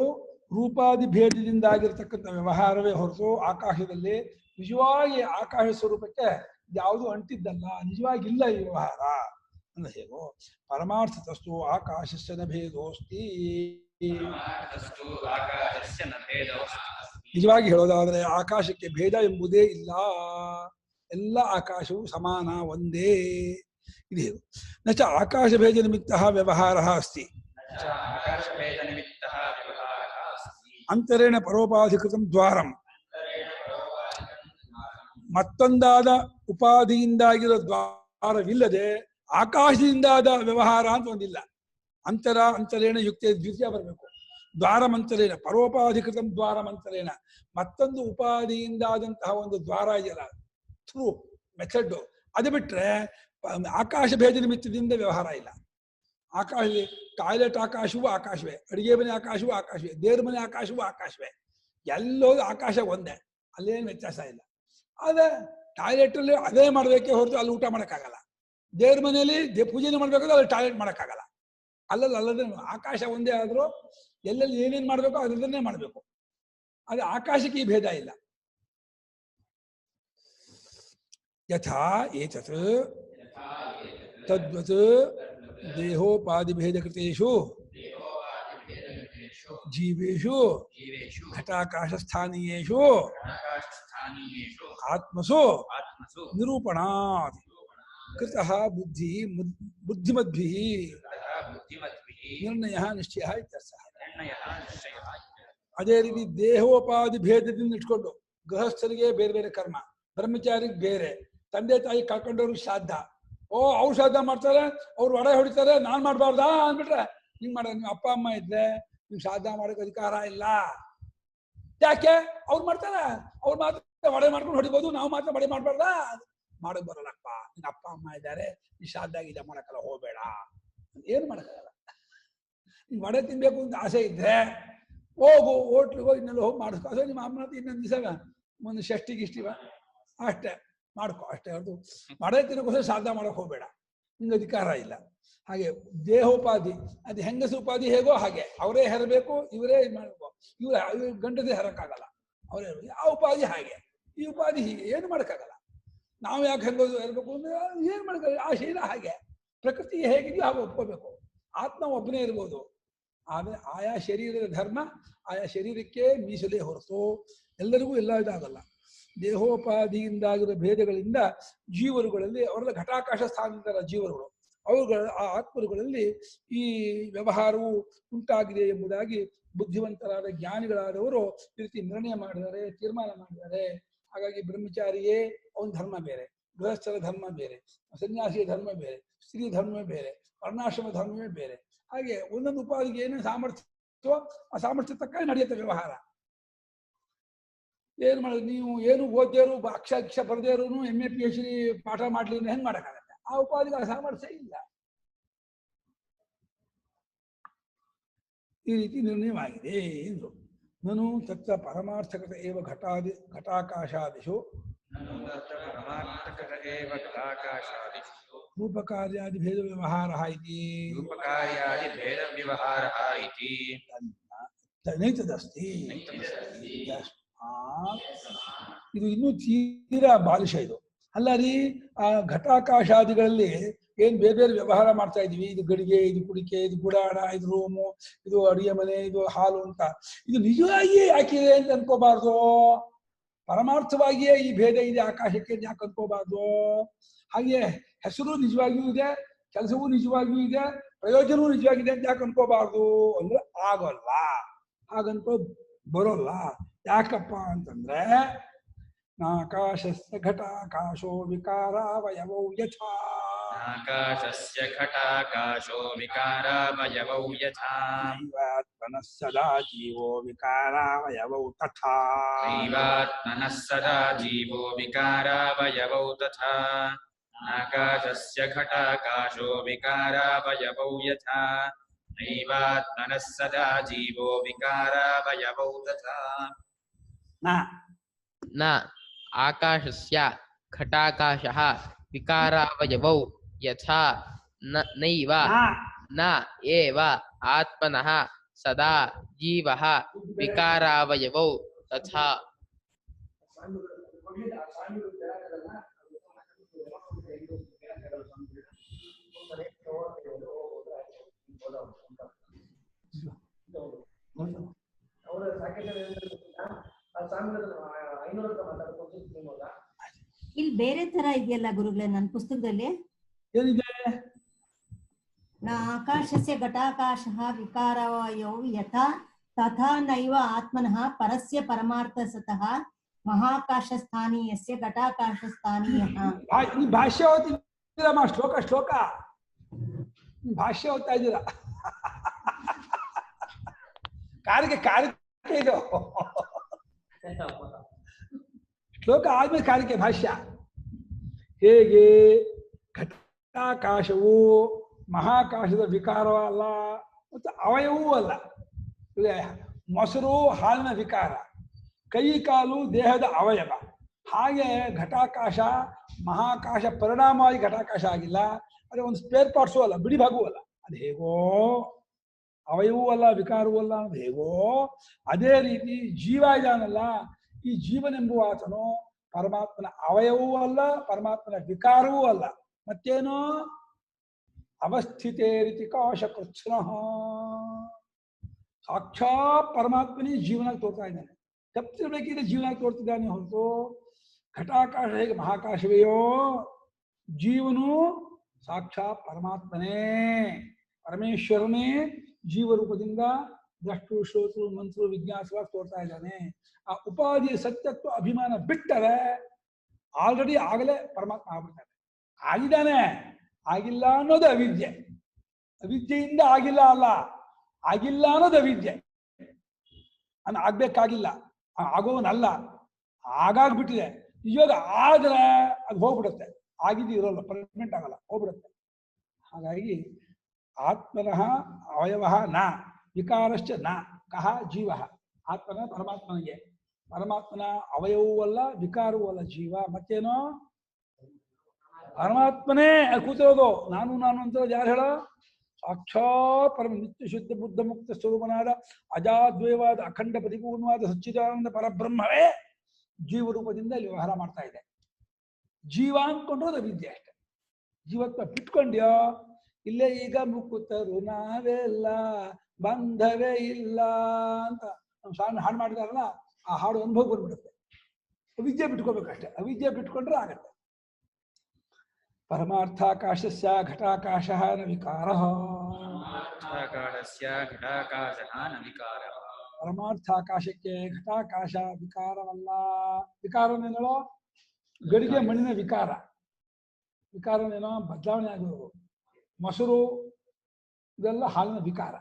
ರೂಪಾದಿ ಭೇದದಿಂದ ಆಗಿರ್ತಕ್ಕಂಥ ವ್ಯವಹಾರವೇ ಹೊರತು ಆಕಾಶದಲ್ಲಿ ನಿಜವಾಗಿ ಆಕಾಶ ಸ್ವರೂಪಕ್ಕೆ ಯಾವುದು ಅಂಟಿದ್ದಲ್ಲ, ನಿಜವಾಗಿಲ್ಲ ಈ ವ್ಯವಹಾರ ಅಂದ್ರೆ ಹೇಗೋ ಪರಮಾರ್ಥತಸ್ತು ಆಕಾಶಸ್ಯ ಭೇದೋಸ್ತಿ. ನಿಜವಾಗಿ ಹೇಳೋದಾದ್ರೆ ಆಕಾಶಕ್ಕೆ ಭೇದ ಎಂಬುದೇ ಇಲ್ಲ, ಎಲ್ಲ ಆಕಾಶವು ಸಮಾನ ಒಂದೇ. ಇದು ಹೇಳು ನಚ ಆಕಾಶ ಭೇದ ನಿಮಿತ್ತ ವ್ಯವಹಾರ ಅಸ್ತಿ ಅಂತರೇಣ ಪರೋಪಾಧಿಕೃತಂ ದ್ವಾರಂ. ಮತ್ತೊಂದಾದ ಉಪಾಧಿಯಿಂದಾಗಿರೋ ದ್ವಾರವಿಲ್ಲದೆ ಆಕಾಶದಿಂದಾದ ವ್ಯವಹಾರ ಅಂತ ಒಂದಿಲ್ಲ. ಅಂತರೇಣ ಯುಕ್ತ ದ್ವಿತೀಯ ಬರಬೇಕು. ದ್ವಾರಮಂತರೇಣ ಪರೋಪಾಧಿಕೃತಂ ದ್ವಾರಮಂತರೇಣ, ಮತ್ತೊಂದು ಉಪಾಧಿಯಿಂದಾದಂತಹ ಒಂದು ದ್ವಾರ ಇದೆಯಲ್ಲ, ಥ್ರೂ ಮೆಥಡ್, ಅದು ಬಿಟ್ರೆ ಆಕಾಶ ಭೇದ ನಿಮಿತ್ತದಿಂದ ವ್ಯವಹಾರ ಇಲ್ಲ. ಆಕಾಶ ಟಾಯ್ಲೆಟ್ ಆಕಾಶವೂ ಆಕಾಶವೇ, ಅಡಿಗೆ ಮನೆ ಆಕಾಶವೂ ಆಕಾಶವೇ, ದೇವ್ರ ಮನೆ ಆಕಾಶವೂ ಆಕಾಶವೇ, ಎಲ್ಲೋದು ಆಕಾಶ ಒಂದೇ, ಅಲ್ಲೇನು ವ್ಯತ್ಯಾಸ ಇಲ್ಲ. ಆದ್ರೆ ಟಾಯ್ಲೆಟ್ ಅಲ್ಲಿ ಅದೇ ಮಾಡ್ಬೇಕೇ ಹೊರತು ಅಲ್ಲಿ ಊಟ ಮಾಡೋಕ್ಕಾಗಲ್ಲ. ದೇವ್ರ ಮನೆಯಲ್ಲಿ ಪೂಜೆನೇ ಮಾಡ್ಬೇಕಾದ್ರೆ ಅಲ್ಲಿ ಟಾಯ್ಲೆಟ್ ಮಾಡೋಕ್ಕಾಗಲ್ಲ. ಅಲ್ಲದೆ ಆಕಾಶ ಒಂದೇ ಆದ್ರೂ ಎಲ್ಲೆಲ್ಲಿ ಏನೇನು ಮಾಡ್ಬೇಕೋ ಅದನ್ನೇ ಮಾಡಬೇಕು. ಅದು ಆಕಾಶಕ್ಕೆ ಈ ಭೇದ ಇಲ್ಲ. ಯಥಾ ಏತತ್ ತದ್ವತ್ ದೇಹೋಪಾದಿಭೇದಕೃತೇಷು ಜೀವೇಷು ಘಟಾಕಾಶಸ್ಥಾನೀಯೇಷು ಆತ್ಮಸು ನಿರೂಪಣಾತ್ ಕೃತಃ ಬುದ್ಧಿಮದ್ಭಿಃ ನಿರ್ಣಯ ನಿಶ್ಚಯ ಇತ್ಯರ್ಥಃ. ಅದೇ ರೀತಿ ದೇಹೋಪಾಧಿ ಭೇದದಿಂದ ಇಟ್ಕೊಂಡು ಗೃಹಸ್ಥರಿಗೆ ಬೇರೆ ಬೇರೆ ಕರ್ಮ, ಬ್ರಹ್ಮಚಾರಿಗೆ ಬೇರೆ, ತಂದೆ ತಾಯಿ ಕಳ್ಕೊಂಡವ್ರಿಗೆ ಶ್ರಾದ್ದ. ಅವ್ರು ಶ್ರಾದ್ದ ಮಾಡ್ತಾರೆ, ಅವ್ರು ಒಡೆ ಹೊಡಿತಾರೆ, ನಾನ್ ಮಾಡ್ಬಾರ್ದಾ ಅಂದ್ಬಿಟ್ರೆ ಹಿಂಗ್ ಮಾಡ. ನಿಮ್ಮ ಅಪ್ಪ ಅಮ್ಮ ಇದ್ರೆ ನಿಮ್ ಶ್ರಾದ್ದ ಮಾಡೋಕೆ ಅಧಿಕಾರ ಇಲ್ಲ. ಯಾಕೆ? ಅವ್ರು ಮಾಡ್ತಾರೆ, ಅವ್ರು ಮಾತ್ರ ಒಡೆ ಮಾಡ್ಕೊಂಡು ಹೊಡಿಬೋದು, ನಾವು ಮಾತ್ರ ಒಡೆ ಮಾಡ್ಬಾರ್ದಾ? ಮಾಡಕ್ ಬರಲ್ಲಪ್ಪ, ನಿನ್ನ ಅಪ್ಪ ಅಮ್ಮ ಇದ್ದಾರೆ, ಈ ಶ್ರಾದ್ದಾಗ ಇದೆ ಮಾಡಕ್ಕಲ್ಲ, ಹೋಗ್ಬೇಡ. ಏನು ಮಾಡಕ್ಕಾಗಲ್ಲ. ನೀನ್ ವಡೆ ತಿನ್ಬೇಕು ಅಂತ ಆಸೆ ಇದ್ರೆ ಹೋಗು, ಹೋಟ್ಲಿಗೆ ಹೋಗಿ ಇನ್ನೆಲ್ಲ ಹೋಗಿ ಮಾಡಿಸ್ಕೊ. ಅದೇ ನಿಮ್ಮ ಅಮ್ಮನ ಹತ್ರ ಇನ್ನೊಂದು ದಿವಸ ಒಂದು ಷಷ್ಠಿಗೆ ಇಷ್ಟಿವ ಅಷ್ಟೇ ಮಾಡ್ಕೊ, ಅಷ್ಟೇ ಹೊರತು ವಡೆ ತಿನ್ನೋಕೋಸ್ಕರ ಶ್ರಾದ್ದ ಮಾಡಕ್ ಹೋಗ್ಬೇಡ, ನಿಂಗೆ ಅಧಿಕಾರ ಇಲ್ಲ. ಹಾಗೆ ದೇಹೋಪಾಧಿ, ಅದು ಹೆಂಗಸ ಉಪಾಧಿ ಹೇಗೋ ಹಾಗೆ ಅವರೇ ಹೆರಬೇಕು, ಇವರೇ ಮಾಡಬೇಕು. ಇವ್ರ ಗಂಡದೇ ಹೆರಕ್ಕಾಗಲ್ಲ, ಅವರೇ. ಆ ಉಪಾಧಿ ಹಾಗೆ, ಈ ಉಪಾಧಿ ಹೀಗೆ, ಏನು ಮಾಡಕ್ಕಾಗಲ್ಲ. ನಾವು ಯಾಕೆ ಹೆಂಗೋ ಇರಬೇಕು ಅಂದ್ರೆ ಏನ್ ಮಾಡ್ತಾರೆ ಆ ಶರೀರ ಹಾಗೆ ಪ್ರಕೃತಿ ಹೇಗಿದೆಯೋ ಹಾಗೆ ಒಪ್ಕೋಬೇಕು. ಆತ್ಮ ಒಬ್ಬನೇ ಇರ್ಬೋದು, ಆಮೇಲೆ ಆಯಾ ಶರೀರದ ಧರ್ಮ ಆಯಾ ಶರೀರಕ್ಕೆ ಮೀಸಲೇ ಹೊರತು ಎಲ್ಲರಿಗೂ ಎಲ್ಲ ಇದಾಗಲ್ಲ. ದೇಹೋಪಾಧಿಯಿಂದಾಗಿರೋ ಭೇದಗಳಿಂದ ಜೀವರುಗಳಲ್ಲಿ ಅವರ ಘಟಾಕಾಶ ಸ್ಥಾನದ ಜೀವರುಗಳು ಅವುಗಳ ಆ ಆತ್ಮರುಗಳಲ್ಲಿ ಈ ವ್ಯವಹಾರವು ಉಂಟಾಗಿದೆ ಎಂಬುದಾಗಿ ಬುದ್ಧಿವಂತರಾದ ಜ್ಞಾನಿಗಳಾದವರು ಈ ರೀತಿ ನಿರ್ಣಯ ಮಾಡಿದ್ದಾರೆ, ತೀರ್ಮಾನ ಮಾಡಿದ್ದಾರೆ. ಹಾಗಾಗಿ ಬ್ರಹ್ಮಚಾರಿಯೇ ಅವನ ಧರ್ಮ ಬೇರೆ, ಗೃಹಸ್ಥರ ಧರ್ಮ ಬೇರೆ, ಸನ್ಯಾಸಿಯ ಧರ್ಮ ಬೇರೆ, ಸ್ತ್ರೀ ಧರ್ಮ ಬೇರೆ, ವರ್ಣಾಶ್ರಮ ಧರ್ಮವೇ ಬೇರೆ. ಹಾಗೆ ಒಂದೊಂದು ಉಪಾಧಿಗೆ ಏನೇನು ಸಾಮರ್ಥ್ಯವೋ ಆ ಸಾಮರ್ಥ್ಯ ತಕ್ಕ ನಡೆಯುತ್ತೆ ವ್ಯವಹಾರ. ಏನು ಮಾಡೋದು, ನೀವು ಏನು ಓದ್ದೇರು ಅಕ್ಷರ ಬರದೇರು MA PhD ಪಾಠ ಮಾಡ್ಲಿ ಅಂದ್ರೆ ಹೆಂಗ್ ಮಾಡಕ್ಕಾಗತ್ತೆ? ಆ ಉಪಾಧಿಗೆ ಆ ಸಾಮರ್ಥ್ಯ ಇಲ್ಲ. ಈ ರೀತಿ ನಿರ್ಣಯವಾಗಿದೆ ಎಂದರು. ನಾನು ತತ್ರ ಪರಮಾರ್ಥಕತೆ ಏವ ಘಟಾಕಾಶಾದಿಷು ರೂಪಕಾರ್ಯಾದಿ ಭೇದ ವ್ಯವಹಾರ ಇತಿ ನೈತದಸ್ತಿ. ಇದು ಇನ್ನೂ ತೀರಾ ಬಾಲಿಶ ಇದು. ಅಲ್ಲ ರೀ, ಆ ಘಟಾಕಾಶಾದಿಗಳಲ್ಲಿ ಏನ್ ಬೇರೆ ಬೇರೆ ವ್ಯವಹಾರ ಮಾಡ್ತಾ ಇದೀವಿ, ಇದು ಗಡಿಗೆ, ಇದು ಕುಡಿಕೆ, ಇದು ಗುಡಾಣ, ಇದು ರೂಮು, ಇದು ಅಡಿಗೆ ಮನೆ, ಇದು ಹಾಲು ಅಂತ, ಇದು ನಿಜವಾಗಿಯೇ ಯಾಕಿದೆ ಅಂತ ಅನ್ಕೋಬಾರ್ದು. ಪರಮಾರ್ಥವಾಗಿಯೇ ಈ ಭೇದ ಇದೆ ಆಕಾಶಕ್ಕೆ ಯಾಕೆ ಅನ್ಕೋಬಾರ್ದು. ಹಾಗೆ ಹೆಸರು ನಿಜವಾಗಿಯೂ ಇದೆ, ಕೆಲಸವೂ ನಿಜವಾಗಿಯೂ ಇದೆ, ಪ್ರಯೋಜನವೂ ನಿಜವಾಗಿದೆ ಅಂತ ಯಾಕೆ ಅನ್ಕೋಬಾರ್ದು ಅಂದ್ರೆ ಆಗೋಲ್ಲ. ಹಾಗನ್ಕೋ ಬರೋಲ್ಲ. ಯಾಕಪ್ಪ ಅಂತಂದ್ರೆ ಆಕಾಶಸ್ಯ ಘಟಾಕಾಶೋ ವಿಕಾರಾವಯವೌ ಯಥಾ
ಆಕಾಶಸ್ಯ ಘಟಾಕಾಶೋ ವಿಕಾರಾವಯವೌ ಯಥಾ
ಜೀವಾತ್ಮನಃ ಸದಾ ಜೀವೋ ವಿಕಾರಾವಯವೌ ತಥಾ
ಜೀವಾತ್ಮನಃ ಸದಾ ಜೀವೋ ವಿಕಾರಾವಯವೌ ತಥಾ ಆಕಾಶಸ್ಯ ಘಟಾಕಾಶೋ ವಿಕಾರಾವಯವೌ ಯಥಾ ನೈವಾತ್ಮನಃ ಸದಾ ಜೀವೋ ವಿಕಾರಾವಯವೌ ತಥಾ
ನ ಆಕಾಶಸ್ಯ ಘಟಾಕಾಶಃ ವಿಕಾರಾವಯವೌ ಯಥಾ ನೈವ ನ ಏವ ಆತ್ಮನಃ ಸದಾ ಜೀವಃ ವಿಕಾರಾವಯವೌ ತಥಾ.
ಇಲ್ಲಿ ಬೇರೆ ತರ ಇದೆಯಲ್ಲ ಗುರುಗಳೇ ನನ್ನ ಪುಸ್ತಕದಲ್ಲಿ.
ಏನಿದೆ?
ನ ಆಕಾಶಸ್ಯ ಘಟಾಕಾಶಃ ವಿಕಾರವಯೌ ಯಥಾ ತಥಾ ನೈವ ಆತ್ಮನಃ ಪರಸ್ಯ ಪರಮಾರ್ಥಸತಃ ಮಹಾಕಾಶಸ್ಥಾನೀಯಸ್ಯ ಘಟಾಕಾಶಸ್ಥಾನೀಯಃ.
ಈ ಭಾಷ್ಯ ಓದ್ತಿದ್ದೀರಮ್ಮ, ಶ್ಲೋಕ ಭಾಷ್ಯ ಓದ್ತಾ ಇದ್ದೀರಾ? ಕಾರಿಕೆ ಇದು ಶ್ಲೋಕ ಆದ್ಮೇಲೆ ಕಾರಿಕೆ ಭಾಷ್ಯ. ಹೇಗೆ ಘಟಾಕಾಶವು ಮಹಾಕಾಶದ ವಿಕಾರವೂ ಅಲ್ಲ ಮತ್ತು ಅವಯವೂ ಅಲ್ಲ. ಮೊಸರು ಹಾಲಿನ ವಿಕಾರ, ಕೈ ಕಾಲು ದೇಹದ ಅವಯವ. ಹಾಗೆ ಘಟಾಕಾಶ ಮಹಾಕಾಶ ಪರಿಣಾಮವಾಗಿ ಘಟಾಕಾಶ ಆಗಿಲ್ಲ, ಅದೇ ಒಂದು ಸ್ಪೇರ್ ಪಾರ್ಟ್ಸು ಅಲ್ಲ, ಬಿಡಿ ಭಾಗವೂ ಅಲ್ಲ. ಅದು ಹೇಗೋ ಅವಯವೂ ಅಲ್ಲ, ವಿಕಾರವೂ ಅಲ್ಲ ಅನ್ನೋದು ಹೇಗೋ ಅದೇ ರೀತಿ ಜೀವ ಇದಾನಲ್ಲ, ಈ ಜೀವನೆಂಬುವ ಆತನು ಪರಮಾತ್ಮನ ಅವಯವೂ ಅಲ್ಲ, ಪರಮಾತ್ಮನ ವಿಕಾರವೂ ಅಲ್ಲ. ಮತ್ತೇನು? ಅವಸ್ಥಿತೇ ರೀತಿ ಕಾಶಕೃತ್ಸ್ನ. ಸಾಕ್ಷಾತ್ ಪರಮಾತ್ಮನೇ ಜೀವನ ತೋರ್ತಾ ಇದ್ದಾನೆ. ತಪ್ಪಿರಬೇಕಿದ್ರೆ ಜೀವನ ತೋರ್ತಿದ್ದಾನೆ ಹೊರತು ಘಟಾಕಾಶ ಹೇಗೆ ಮಹಾಕಾಶವೆಯೋ ಜೀವನು ಸಾಕ್ಷಾತ್ ಪರಮಾತ್ಮನೇ, ಪರಮೇಶ್ವರನೇ ಜೀವರೂಪದಿಂದ ದ್ರಷ್ಟು ಶ್ರೋತೃ ಮಂತ್ರ ವಿಜ್ಞಾಸವಾಗಿ ತೋರ್ತಾ ಇದ್ದಾನೆ. ಆ ಉಪಾಧಿಯ ಸತ್ಯತ್ವ ಅಭಿಮಾನ ಬಿಟ್ಟರೆ ಆಲ್ರೆಡಿ ಆಗಲೇ ಪರಮಾತ್ಮ ಆಗ್ಬಿಡ್ತಾನೆ. ಆಗಿದ್ದಾನೆ, ಆಗಿಲ್ಲ ಅನ್ನೋದು ಅವಿದ್ಯೆ. ಅವಿದ್ಯೆಯಿಂದ ಆಗಿಲ್ಲ ಅಲ್ಲ, ಆಗಿಲ್ಲ ಅನ್ನೋದು ಅವಿದ್ಯೆ. ಆಗ್ಬೇಕಾಗಿಲ್ಲ, ಆಗೋವನಲ್ಲ, ಆಗಾಗ್ಬಿಟ್ಟಿದೆ. ಇವಾಗ ಆದ್ರೆ ಅದು ಹೋಗ್ಬಿಡುತ್ತೆ, ಆಗಿದ್ದು ಇರೋಲ್ಲ, ಪರ್ಮನೆಂಟ್ ಆಗಲ್ಲ, ಹೋಗ್ಬಿಡುತ್ತೆ. ಹಾಗಾಗಿ ಆತ್ಮನಃ ಅವಯವ ನ ವಿಕಾರಶ್ಚ ನ ಕಹ ಜೀವ. ಆತ್ಮನ ಪರಮಾತ್ಮನಿಗೆ, ಪರಮಾತ್ಮನ ಅವಯವೂ ಅಲ್ಲ, ವಿಕಾರವೂ ಅಲ್ಲ ಜೀವ. ಮತ್ತೇನೋ ಪರಮಾತ್ಮನೇ ಕೂತಿರೋದು. ನಾನು ಅಂತ ಯಾರು ಹೇಳೋ? ಸಾಕ್ಷಾತ್ ಪರಮ ನಿತ್ಯ ಶುದ್ಧ ಬುದ್ಧ ಮುಕ್ತ ಸ್ವರೂಪನಾದ ಅಜಾದ್ವಯವಾದ ಅಖಂಡ ಪರಿಪೂರ್ಣವಾದ ಸಚ್ಚಿದಾನಂದ ಪರಬ್ರಹ್ಮವೇ ಜೀವರೂಪದಿಂದ ಇಲ್ಲಿ ವ್ಯವಹಾರ ಮಾಡ್ತಾ ಇದೆ. ಜೀವ ಅಂದ್ಕೊಂಡ್ರೆ ಅದು ವಿದ್ಯೆ ಅಷ್ಟೆ. ಜೀವತ್ವ ಬಿಟ್ಕೊಂಡ್ಯೋ ಇಲ್ಲೇ ಈಗ ಮುಕ್ಕುತ್ತರು ನಾವೆಲ್ಲ ಬಂಧವೇ ಇಲ್ಲ ಅಂತ ನಮ್ಮ ಸ್ವಾಮಿ ಹಾಡು ಮಾಡಿದಾರಲ್ಲ, ಆ ಹಾಡು ಅನುಭವ ಬಂದ್ಬಿಡುತ್ತೆ. ಅವಿದ್ಯೆ ಬಿಟ್ಕೋಬೇಕಷ್ಟೆ, ಅವಿದ್ಯೆ ಬಿಟ್ಕೊಂಡ್ರೆ ಆಗತ್ತೆ. ಪರಮಾರ್ಥಾಕಾಶಸ್ಯ ಘಟಾಕಾಶಃ ನ ವಿಕಾರಃ.
ಆಕಾಶಸ್ಯ ಘಟಾಕಾಶಃ ನ ವಿಕಾರಃ.
ಪರಮಾರ್ಥಾಕಾಶಕ್ಕೆ ಘಟಾಕಾಶ ವಿಕಾರವಲ್ಲ. ವಿಕಾರನೇನೋ ಗಡಿಗೆ ಮಣ್ಣಿನ ವಿಕಾರ. ವಿಕಾರನೇನೋ ಬದಲಾವಣೆ ಆಗಿರೋದು. ಮೊಸರು ಇದೆಲ್ಲ ಹಾಲಿನ ವಿಕಾರ.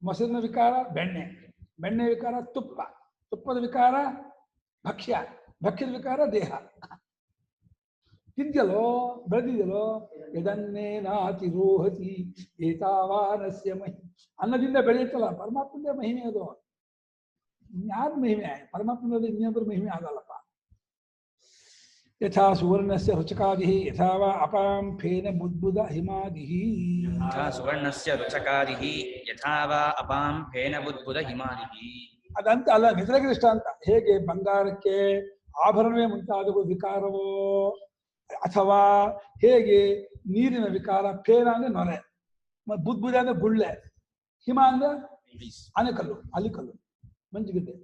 ಮೊಸರಿನ ವಿಕಾರ ಬೆಣ್ಣೆ, ಬೆಣ್ಣೆ ವಿಕಾರ ತುಪ್ಪ, ತುಪ್ಪದ ವಿಕಾರ ಭಕ್ಷ್ಯ, ಭಕ್ಷ್ಯದ ವಿಕಾರ ದೇಹ. ತಿಂದ್ಯಲೋ ಬೆಳೆದಿದ್ಯಲೋ ಯದನ್ನೇನಾತಿರೋಹತಿ ಏತಾವಾನಸ್ಯ ಮಹಿ. ಅನ್ನದಿಂದ ಬೆಳೆಯುತ್ತಲ್ಲ, ಪರಮಾತ್ಮದ ಮಹಿಮೆ ಅದು. ಯಾರ ಮಹಿಮೆ? ಪರಮಾತ್ಮನಲ್ಲಿ ಇನ್ನೊಬ್ಬರ ಮಹಿಮೆ ಆಗಲ್ಲಪ್ಪ. ಯಥಾ ಸುವರ್ಣಸ್ಯ ರುಚಕಾದಿಃ ಯಥಾ ವಾ ಅಪಾಂ ಫೇನ ಬುದ್ಬುದ ಹಿಮಾದಿಃ.
ಯಥಾ ಸುವರ್ಣಸ್ಯ ರುಚಕಾದಿಃ ಯಥಾ ವಾ ಅಪಾಂ ಫೇನ ಬುದ್ಬುದ ಹಿಮಾದಿಃ.
ಅದಂತ ಅಲ್ಲ, ವ್ಯತಿರೇಕ ಅಂತ. ಹೇಗೆ ಬಂಗಾರಕ್ಕೆ ಆಭರಣವೇ ಮುಂತಾದವು ವಿಕಾರವೋ, ಅಥವಾ ಹೇಗೆ ನೀರಿನ ವಿಕಾರ, ಫೇನ ಅಂದ್ರೆ ನೊರೆ, ಬುದ್ಬುದ ಅಂದ್ರೆ ಗುಳ್ಳೆ, ಹಿಮ ಅಂದ್ರೆ ಆನೆಕಲ್ಲು, ಅಲಿಕಲ್ಲು, ಮಂಜುಗಡ್ಡೆ,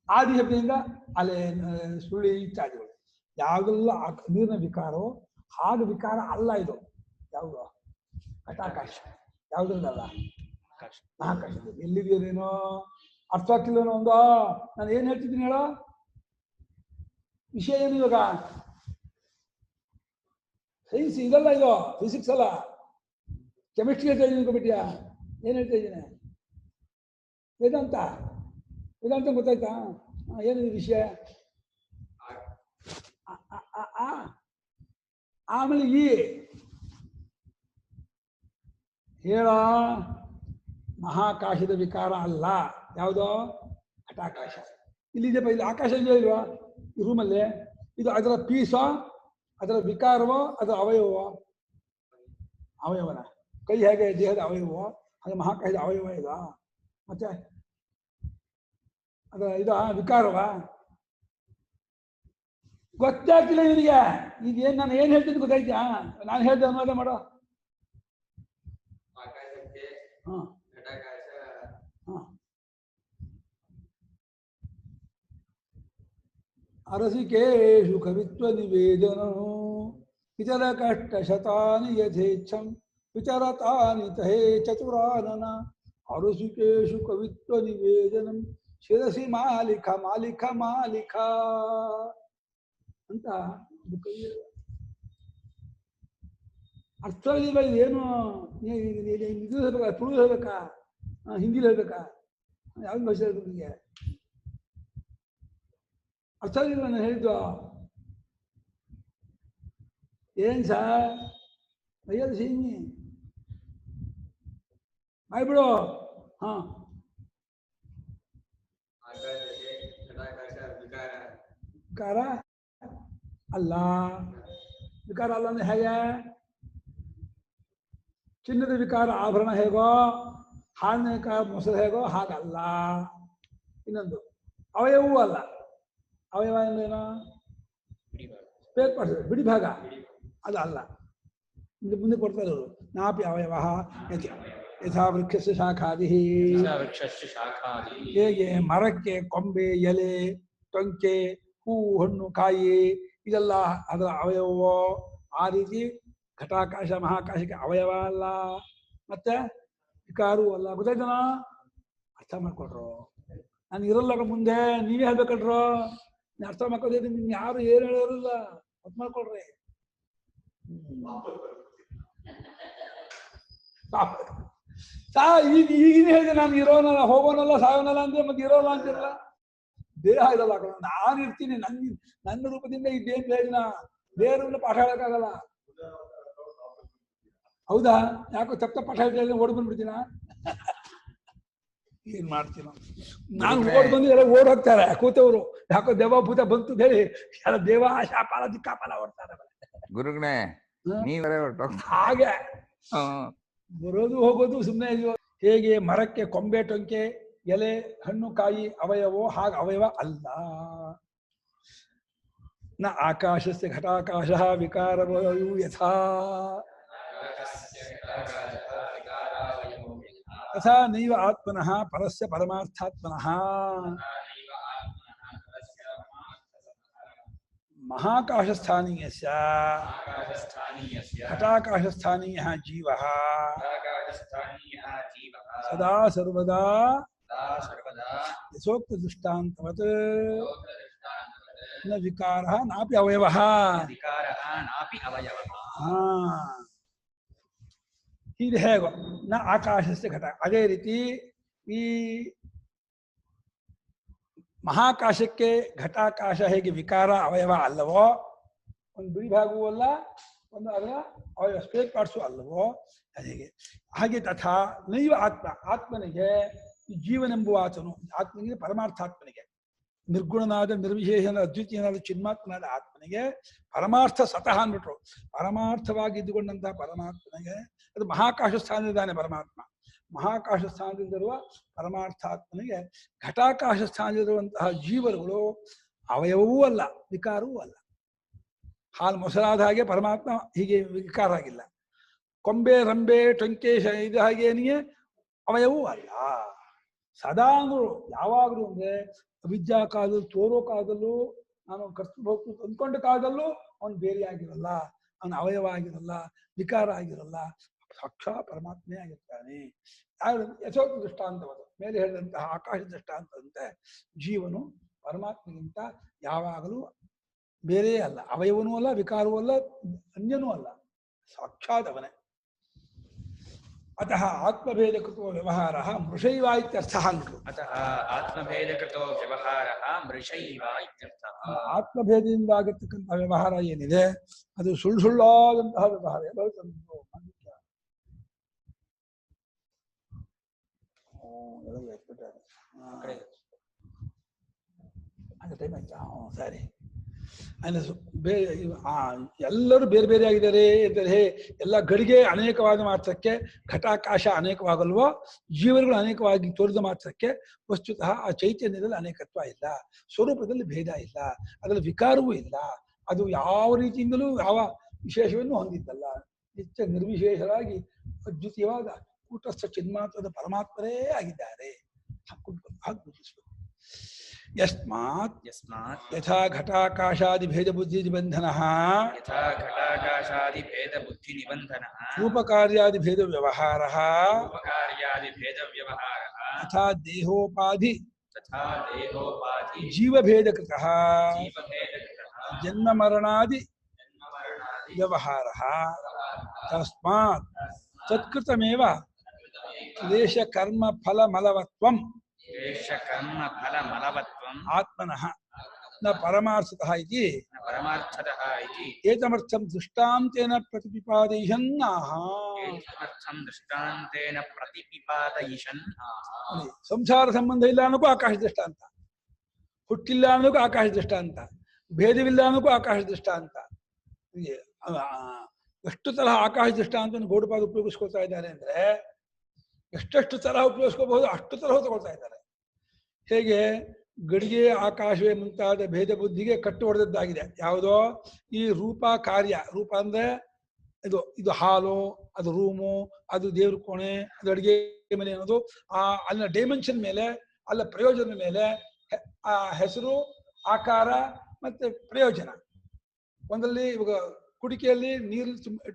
ಆದಿ ಶಬ್ದದಿಂದ ಅಲೆ, ಸುಳಿ ಇತ್ಯಾದಿಗಳು. ಯಾವುದೆಲ್ಲ ನೀರಿನ ವಿಕಾರವೋ ಹಾಗೆ ವಿಕಾರ ಅಲ್ಲ ಇದು. ಯಾವುದು? ಘಟಾಕಾಶ. ಯಾವುದ್ರದ್ದಲ್ಲ? ಮಹಾಕಾಶ. ಎಲ್ಲಿದೆಯೇನೋ ಅರ್ಥ ಆಗ್ತಿಲ್ಲನೋ ಒಂದು. ನಾನು ಏನ್ ಹೇಳ್ತಿದ್ದೀನಿ ಹೇಳೋ ವಿಷಯ ಏನು ಇವಾಗ? ಸೈನ್ಸ್ ಇದಲ್ಲ, ಇದು ಫಿಸಿಕ್ಸ್ ಅಲ್ಲ, ಕೆಮಿಸ್ಟ್ರಿ ಹೇಳ್ತಾ ಇದ್ದೀನಿ. ಅನ್ಕೊಬಿಟ್ಟಿಯಾ? ಏನ್ ಹೇಳ್ತಾ ಇದ್ದೀನಿ? ವೇದಾಂತ. ವೇದಾಂತ ಗೊತ್ತಾಯ್ತಾ? ಏನಿದೆ ವಿಷಯ? ಆಮೇಲೆ ಈ ಹೇಳ ಮಹಾಕಾಶದ ವಿಕಾರ ಅಲ್ಲ. ಯಾವುದೋ ಘಟಾಕಾಶ. ಇಲ್ಲಿದೆಪ್ಪ, ಇಲ್ಲಿ ಆಕಾಶ ಇದೆಯೋ ಇಲ್ವಾ ಈ ರೂಮಲ್ಲಿ? ಇದು ಅದರ ಪೀಸೋ, ಅದರ ವಿಕಾರವೋ, ಅದರ ಅವಯವೋ? ಅವಯವನ. ಕೈ ಹೇಗೆ ದೇಹದ ಅವಯವೋ ಹಾಗೆ ಮಹಾಕಾಶದ ಅವಯವ ಇದ. ಮತ್ತೆ ಅದರ ಇದು ವಿಕಾರವ ಗೊತ್ತಾಗ್ತಿಲ್ಲ ನಿನಗೆ. ಈಗ ಏನ್ ನಾನು ಏನ್ ಹೇಳ್ತೀನಿ ಗೊತ್ತಾಯ್ತಾ? ನಾನು ಹೇಳ್ದೆ ಅನುವಾದ ಮಾಡೋ. ಅರಸಿಕೇಶು ಕವಿತ್ವ ನಿವೇದನ ಇತರ ಕಷ್ಟ ಶತಾನಿ ಯಥೇಚ್ಛಂ ವಿಚರತಾನಿ ತಹೇ ಚತುರಾನನ. ಅರಸಿಕೇಶು ಕವಿತ್ವ ನಿವೇದನಂ ಶಿರಸಿ ಮಾಲಿಕ ಮಾಲಿಕ ಮಾಲಿಕ ಅಂತ ಅರ್ಥ ಇಲ್ಲ. ಏನು ಇದು ಹೇಳ್ಬೇಕಾ, ತುಳು ಹೇಳ್ಬೇಕಾ, ಹಿಂದಿಲಿ ಹೇಳ್ಬೇಕಾ, ಯಾವ ಭಾಷೆ ಹೇಳ್ಬೇಕು ನಿಮಗೆ? ಅರ್ಥ ಇಲ್ಲ ನಾನು ಹೇಳಿದ್ದು. ಏನ್ ಸರ್ ಅಯ್ಯದು ಸೀನಿ ಮಾಡ್ಬಿಡು. ಹಾ, ವಿಕಾರ ಅಲ್ಲ. ವಿಕಾರ ಅಲ್ಲ ಅಂದ್ರೆ ಹೇಗೆ? ಚಿನ್ನದ ವಿಕಾರ ಆಭರಣ ಹೇಗೋ, ಹಾಲಿನ ವಿಕಾರ ಮೊಸರು ಹೇಗೋ ಹಾಗಲ್ಲ. ಇನ್ನೊಂದು ಅವಯವೂ ಅಲ್ಲ. ಅವಯವ ಅಂದ್ರೇನು? ಸ್ಪೇರ್ ಪಾರ್ಟ್ಸ್, ಬಿಡಿ ಭಾಗ. ಅದು ಅಲ್ಲ. ಮುಂದೆ ಕೊಡ್ತಾರೆ ಅವರು. ನಾಪಿ ಅವಯವ ಯಥಾ ವೃಕ್ಷಸ್ಯ ಶಾಖಾದಿ. ಹೇಗೆ ಮರಕ್ಕೆ ಕೊಂಬೆ, ಎಲೆ, ಟೊಂಕೆ, ಹೂ, ಹಣ್ಣು, ಕಾಯಿ ಇದೆಲ್ಲ ಅದರ ಅವಯವೋ, ಆ ರೀತಿ ಘಟಾಕಾಶ ಮಹಾಕಾಶಕ್ಕೆ ಅವಯವ ಅಲ್ಲ, ಮತ್ತೆ ವಿಕಾರೂ ಅಲ್ಲ. ಗೊತ್ತಾಯ್ತನಾ? ಅರ್ಥ ಮಾಡ್ಕೊಟ್ರು. ನಾನು ಇರಲ್ಲ ಮುಂದೆ, ನೀವೇ ಹೇಳ್ಬೇಕಲ್ರು. ಅರ್ಥ ಮಾಡ್ಕೋದಿದ್ರೆ ನಿಮ್ಗೆ ಯಾರು ಏನು ಹೇಳೋರಿಲ್ಲ. ಅರ್ಥ ಮಾಡ್ಕೊಳ್ರಿ. ಈಗಿನ ಹೇಳಿದೆ ನಾನು ಇರೋನಲ್ಲ, ಹೋಗೋನಲ್ಲ, ಸಾಯೋನಲ್ಲ ಅಂದ್ರೆ ಮತ್ತೆ ಇರೋಲ್ಲ ಅಂತಿರಲ್ಲ. ದೇಹ ಇರಲ್ಲ. ನಾನು ಇರ್ತೀನಿ, ನನ್ನ ರೂಪದಿಂದ ಇದ್ದೇನು ಪ್ರಯೋಜನ? ಬೇರೆಯವ್ರನ್ನ ಪಾಠ ಹೇಳಕ್ಕಾಗಲ್ಲ. ಹೌದಾ? ಯಾಕೋ ತಪ್ಪ ಪಾಠ ಹೇಳ್ತಾ ಓಡ್ ಬಂದ್ಬಿಡ್ತೀನ? ಏನ್ ಮಾಡ್ತೀನ? ನಾನು ಓಡ್ ಬಂದು ಎಲ್ಲ ಓಡ್ ಹೋಗ್ತಾರೆ ಕೂತವ್ರು. ಯಾಕೋ ದೇವ ಭೂತ ಬಂತು ಹೇಳಿ ಎಲ್ಲ ದೇವ ಶಾಪಾಲ ದಿಕ್ಕಾಪಾಲ ಓಡ್ತಾರೆ.
ಗುರುಗಳೇ ನೀವೇ
ಹಾಗೆ ಬರೋದು ಹೋಗೋದು ಸುಮ್ಮನೆ ಇದೆಯೋ? ಹೇಗೆ ಮರಕ್ಕೆ ಕೊಂಬೆ, ಟೊಂಕೆ, ಎಲೆ, ಹಣ್ಣು, ಕಾಯಿ ಅವಯವೋ ಹಾಗೆ ಅವಯವ ಅಲ್ಲ. ನ ಆಕಾಶಸ್ಯ ಘಟಾಕಾಶಃ ವಿಕಾರವಯು ಯಥಾ ತಥಾ ನೈವ ಆತ್ಮನಃ ಪರಸ್ಯ ಪರಮಾರ್ಥಾತ್ಮನಃ ಮಹಾಕಾಶಸ್ಥಾನೀಯಸ್ಯ ಘಟಾಕಾಶಸ್ಥಾನೀಯಃ ಜೀವಃ ಸದಾ ಸರ್ವದಾ ಯಥೋಕ್ತ ದೃಷ್ಟಾಂತವತ್ ನ ವಿಕಾರಃ ನಾಪಿ ಅವಯವಃ. ಇದು ಹೇಗೋ ನ ಆಕಾಶಸ್ಯ ಘಟ. ಅದೇ ರೀತಿ ಈ ಮಹಾಕಾಶಕ್ಕೆ ಘಟಾಕಾಶ ಹೇಗೆ ವಿಕಾರ ಅವಯವ ಅಲ್ಲವೋ, ಒಂದು ಬಿಡಿ ಭಾಗವೂ ಅಲ್ಲ, ಒಂದು ಅದರ ಅವಯವ ಸ್ಪೇರ್ ಪಾರ್ಟ್ಸು ಅಲ್ಲವೋ, ಹೇಗೆ ಹಾಗೆ ತಥಾ ನೈವ ಆತ್ಮ, ಆತ್ಮನಿಗೆ ಈ ಜೀವನೆಂಬುವ ಆತನು, ಆತ್ಮನಿಗೆ ಪರಮಾರ್ಥಾತ್ಮನಿಗೆ, ನಿರ್ಗುಣನಾದ ನಿರ್ವಿಶೇಷನಾದ ಅದ್ವಿತೀಯನಾದ ಚಿನ್ಮಾತ್ಮನಾದ ಆತ್ಮನಿಗೆ ಪರಮಾರ್ಥ ಸತಃ ಅಂದ್ಬಿಟ್ರು. ಪರಮಾರ್ಥವಾಗಿ ಇದ್ದುಕೊಂಡಂತಹ ಪರಮಾತ್ಮನಿಗೆ, ಅದು ಮಹಾಕಾಶ ಸ್ಥಾನದಿದ್ದಾನೆ ಪರಮಾತ್ಮ, ಮಹಾಕಾಶ ಸ್ಥಾನದಿಂದಿರುವ ಪರಮಾರ್ಥಾತ್ಮನಿಗೆ ಘಟಾಕಾಶ ಸ್ಥಾನದಲ್ಲಿರುವಂತಹ ಜೀವರುಗಳು ಅವಯವವೂ ಅಲ್ಲ, ವಿಕಾರವೂ ಅಲ್ಲ. ಹಾಲು ಮೊಸರಾದ ಹಾಗೆ ಪರಮಾತ್ಮ ಹೀಗೆ ವಿಕಾರ ಆಗಿಲ್ಲ. ಕೊಂಬೆ ರಂಬೆ ಟೊಂಕೆ ಇದು ಹಾಗೇನಿಗೆ ಅವಯವೂ ಅಲ್ಲ. ಸದಾ ಅಂದ್ರು ಯಾವಾಗಲೂ ಅಂದ್ರೆ ಅವಿದ್ಯಾ ಕಾಲದಲ್ಲೂ ತೋರೋ ಕಾಲದಲ್ಲೂ ನಾನು ಕರ್ತೃಭೋಕ್ತೃ ಅಂದ್ಕೊಂಡ ಕಾಲದಲ್ಲೂ ಅವನು ಬೇರೆ ಆಗಿರಲ್ಲ, ಅವನ ಅವಯವ ಆಗಿರಲ್ಲ, ವಿಕಾರ ಆಗಿರಲ್ಲ, ಸಾಕ್ಷಾ ಪರಮಾತ್ಮೇ ಆಗಿರ್ತಾನೆ. ಯಥೋಕ್ತ ದೃಷ್ಟಾಂತವದು ಮೇಲೆ ಹೇಳಿದಂತಹ ಆಕಾಶ ದೃಷ್ಟಾಂತದಂತೆ ಜೀವನು ಪರಮಾತ್ಮಗಿಂತ ಯಾವಾಗಲೂ ಬೇರೆ ಅಲ್ಲ, ಅವಯವನೂ ಅಲ್ಲ, ವಿಕಾರವೂ ಅಲ್ಲ, ಅನ್ಯನೂ ಅಲ್ಲ, ಸಾಕ್ಷಾತ್ ಅವನೇ. ಅತಃ ಆತ್ಮಭೇದಕೃತೋ ವ್ಯವಹಾರ ಮೃಷೈವ ಇತ್ಯರ್ಥಃ ಅಂದ್ರು.
ಅತಃ ಆತ್ಮಭೇದಕೃತೋ ವ್ಯವಹಾರಃ ಮೃಷೈವ ಇತ್ಯರ್ಥಃ.
ಆತ್ಮಭೇದದಿಂದ ಆಗಿರ್ತಕ್ಕಂತಹ ವ್ಯವಹಾರ ಏನಿದೆ ಅದು ಸುಳ್ಳಾದಂತಹ ವ್ಯವಹಾರ. ಟೈಮ್ ಆಯ್ತಾ? ಸರಿ. ಎಲ್ಲರೂ ಬೇರೆ ಬೇರೆ ಆಗಿದ್ದಾರೆ ಎಂದರೆ ಎಲ್ಲ ಗಡಿಗೆ ಅನೇಕವಾದ ಮಾತ್ರಕ್ಕೆ ಘಟಾಕಾಶ ಅನೇಕವಾಗಲ್ವೋ, ಜೀವನಗಳು ಅನೇಕವಾಗಿ ತೋರಿದ ಮಾತ್ರಕ್ಕೆ ವಸ್ತುತಃ ಆ ಚೈತನ್ಯದಲ್ಲಿ ಅನೇಕತ್ವ ಇಲ್ಲ, ಸ್ವರೂಪದಲ್ಲಿ ಭೇದ ಇಲ್ಲ, ಅದರಲ್ಲಿ ವಿಕಾರವೂ ಇಲ್ಲ, ಅದು ಯಾವ ರೀತಿಯಿಂದಲೂ ಯಾವ ವಿಶೇಷವನ್ನು ಹೊಂದಿದ್ದಲ್ಲ, ನಿತ್ಯ ನಿರ್ವಿಶೇಷರಾಗಿ ಅದ್ವಿತೀಯವಾದ ಕೂಟಸ್ಥ ಚಿನ್ಮಾತ್ರದ ಪರಮಾತ್ಮರೇ ಆಗಿದ್ದಾರೆ. ಯಸ್ಮಾತ್ ಯಥಾ ಘಟಾಕಾಶಾದಿ ಭೇದ ಬುದ್ಧಿ ನಿಬಂಧನಃ ರೂಪಕಾರ್ಯಾದಿ ಭೇದ ವ್ಯವಹಾರಃ ತಥಾ ದೇಹೋಪಾಧಿ ಜೀವಭೇದಕೃತಃ ಜನ್ಮ ಮರಣಾದಿ ವ್ಯವಹಾರಃ ತಸ್ಮಾತ್ ತತ್ಕೃತಮೇವ ಕ್ಲೇಶ ಕರ್ಮ ಫಲ ಮಲವತ್ವಂ ಆತ್ಮನಃ ನ ಪರಮಾರ್ಥತಃ ಇತಿ ಏತಮರ್ಥಂ ದೃಷ್ಟಾಂತೇನ ಪ್ರತಿಪಿಪಾದಯಿಷನ್ನಾಹ. ಸಂಸಾರ ಸಂಬಂಧ ಇಲ್ಲ ಅನ್ನೋಕ್ಕೂ ಆಕಾಶ ದೃಷ್ಟಾಂತ, ಹುಟ್ಟಿಲ್ಲ ಅನ್ನೋಕ್ಕೂ ಆಕಾಶ ದೃಷ್ಟಾಂತ, ಭೇದವಿಲ್ಲ ಅನ್ನೋಕ್ಕೂ ಆಕಾಶ ದೃಷ್ಟಾಂತ. ಎಷ್ಟು ತರಹ ಆಕಾಶ ದೃಷ್ಟಾಂತವನ್ನು ಗೌಡಪಾದ ಉಪಯೋಗಿಸ್ಕೊಳ್ತಾ ಇದ್ದಾರೆ ಅಂದ್ರೆ ಎಷ್ಟೆಷ್ಟು ತರಹ ಉಪಯೋಗಿಸ್ಕೋಬಹುದು ಅಷ್ಟು ತರಹ ತಗೊಳ್ತಾ ಇದ್ದಾರೆ. ಹೇಗೆ ಗಡಿಗೆ ಆಕಾಶವೇ ಮುಂತಾದ ಭೇದ ಬುದ್ಧಿಗೆ ಕಟ್ಟು ಹೊಡೆದದ್ದಾಗಿದೆ ಯಾವುದೋ ಈ ರೂಪ ಕಾರ್ಯ. ರೂಪ ಅಂದ್ರೆ ಇದು ಹಾಲು, ಅದು ರೂಮು, ಅದು ದೇವ್ರ ಕೋಣೆ, ಅದು ಅಡುಗೆ ಮನೆ ಅನ್ನೋದು ಅಲ್ಲಿನ ಡೈಮೆನ್ಷನ್ ಮೇಲೆ, ಅಲ್ಲ ಪ್ರಯೋಜನದ ಮೇಲೆ ಆ ಹೆಸರು, ಆಕಾರ ಮತ್ತೆ ಪ್ರಯೋಜನ. ಒಂದಲ್ಲಿ ಇವಾಗ ಕುಡಿಕೆಯಲ್ಲಿ ನೀರು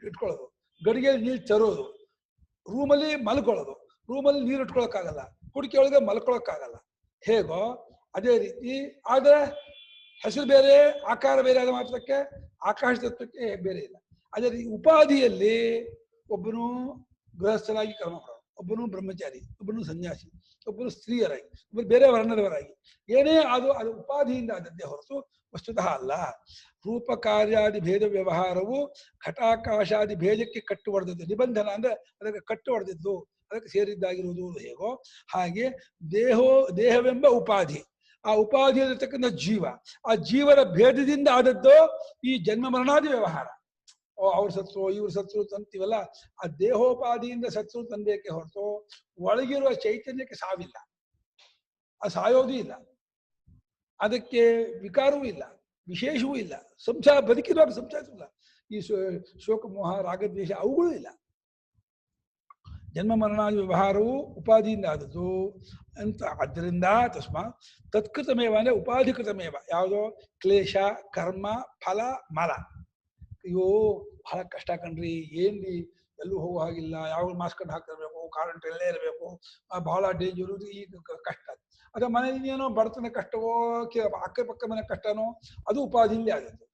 ಇಟ್ಕೊಳ್ಳೋದು, ಗಡಿಗೆಯಲ್ಲಿ ನೀರು ತರೋದು, ರೂಮಲ್ಲಿ ಮಲ್ಕೊಳ್ಳೋದು, ರೂಮಲ್ಲಿ ನೀರು ಇಟ್ಕೊಳಕ್ಕಾಗಲ್ಲ, ಕುಡಿಕೆ ಒಳಗೆ ಮಲ್ಕೊಳಕ್ಕಾಗಲ್ಲ. ಹೇಗೋ ಅದೇ ರೀತಿ ಆದರೆ ಹೆಸರು ಬೇರೆ, ಆಕಾರ ಬೇರೆ ಆದ ಮಾತ್ರಕ್ಕೆ ಆಕಾಶ ತತ್ವಕ್ಕೆ ಬೇರೆ ಇಲ್ಲ. ಅದೇ ರೀತಿ ಉಪಾಧಿಯಲ್ಲಿ ಒಬ್ಬನು ಗೃಹಸ್ಥರಾಗಿ ಕರ್ಮ ಮಾಡೋದು, ಒಬ್ಬನು ಬ್ರಹ್ಮಚಾರಿ, ಒಬ್ಬನು ಸನ್ಯಾಸಿ, ಒಬ್ಬನು ಸ್ತ್ರೀಯರಾಗಿ, ಒಬ್ಬರು ಬೇರೆ ವರ್ಣದವರಾಗಿ, ಏನೇ ಅದು ಉಪಾಧಿಯಿಂದ ಆದದ್ದೇ ಹೊರತು ವಸ್ತುತಃ ಅಲ್ಲ. ರೂಪ ಕಾರ್ಯಾದಿ ಭೇದ ವ್ಯವಹಾರವು ಘಟಾಕಾಶಾದಿ ಭೇದಕ್ಕೆ ಕಟ್ಟು ಹೊಡೆದದ್ದು. ನಿಬಂಧನ ಅಂದ್ರೆ ಅದಕ್ಕೆ ಕಟ್ಟು ಹೊಡೆದಿದ್ದು, ಅದಕ್ಕೆ ಸೇರಿದ್ದಾಗಿರುವುದು ಹೇಗೋ ಹಾಗೆ ದೇಹವೆಂಬ ಉಪಾಧಿ, ಆ ಉಪಾಧಿಯಲ್ಲಿರ್ತಕ್ಕಂಥ ಜೀವ, ಆ ಜೀವರ ಭೇದದಿಂದ ಆದದ್ದು ಈ ಜನ್ಮ ಮರಣಾದಿ ವ್ಯವಹಾರ. ಅವ್ರ ಸತ್ರು ಇವ್ರ ಸತ್ರು ತಂತೀವಲ್ಲ, ಆ ದೇಹೋಪಾಧಿಯಿಂದ ಸತ್ರು ತಂದೇಕೆ ಹೊರತು ಒಳಗಿರುವ ಚೈತನ್ಯಕ್ಕೆ ಸಾವಿಲ್ಲ, ಆ ಸಾಯೋದು ಇಲ್ಲ, ಅದಕ್ಕೆ ವಿಕಾರವೂ ಇಲ್ಲ, ವಿಶೇಷವೂ ಇಲ್ಲ. ಸಂಸಾರ ಬದುಕಿರುವಾಗ ಸಂಸಾರ ಇಲ್ಲ. ಈ ಶೋಕ ಮೋಹ ರಾಗದ್ವೇಷ ಅವುಗಳೂ ಇಲ್ಲ. ಜನ್ಮ ಮರಣಾದಿ ವ್ಯವಹಾರವು ಉಪಾಧಿಯಿಂದ ಆದದ್ದು ಅಂತ. ಆದ್ದರಿಂದ ತಸ್ಮಾತ್ ತತ್ಕೃತಮೇವ ಅಂದ್ರೆ ಉಪಾಧಿಕೃತಮೇವ. ಯಾವುದೋ ಕ್ಲೇಶ, ಕರ್ಮ, ಫಲ, ಮಲ. ಅಯ್ಯೋ ಬಹಳ ಕಷ್ಟ ಕಣ್ರಿ, ಏನ್ರಿ ಎಲ್ಲೂ ಹೋಗೋ ಹಾಗಿಲ್ಲ, ಯಾವಾಗ ಮಾಸ್ಕ್ ಹಾಕಿರ್ಬೇಕು, ಕ್ವಾರಂಟೈನಲ್ಲೇ ಇರಬೇಕು, ಬಹಳ ಡೇಂಜರು, ಈ ಕಷ್ಟ. ಅಥವಾ ಮನೆಯಲ್ಲಿ ಏನೋ ಬಡತನ ಕಷ್ಟವೋ, ಅಕ್ಕಪಕ್ಕ ಮನೆ ಕಷ್ಟನೋ, ಅದು ಉಪಾಧಿಯಿಂದ ಆದದ್ದು.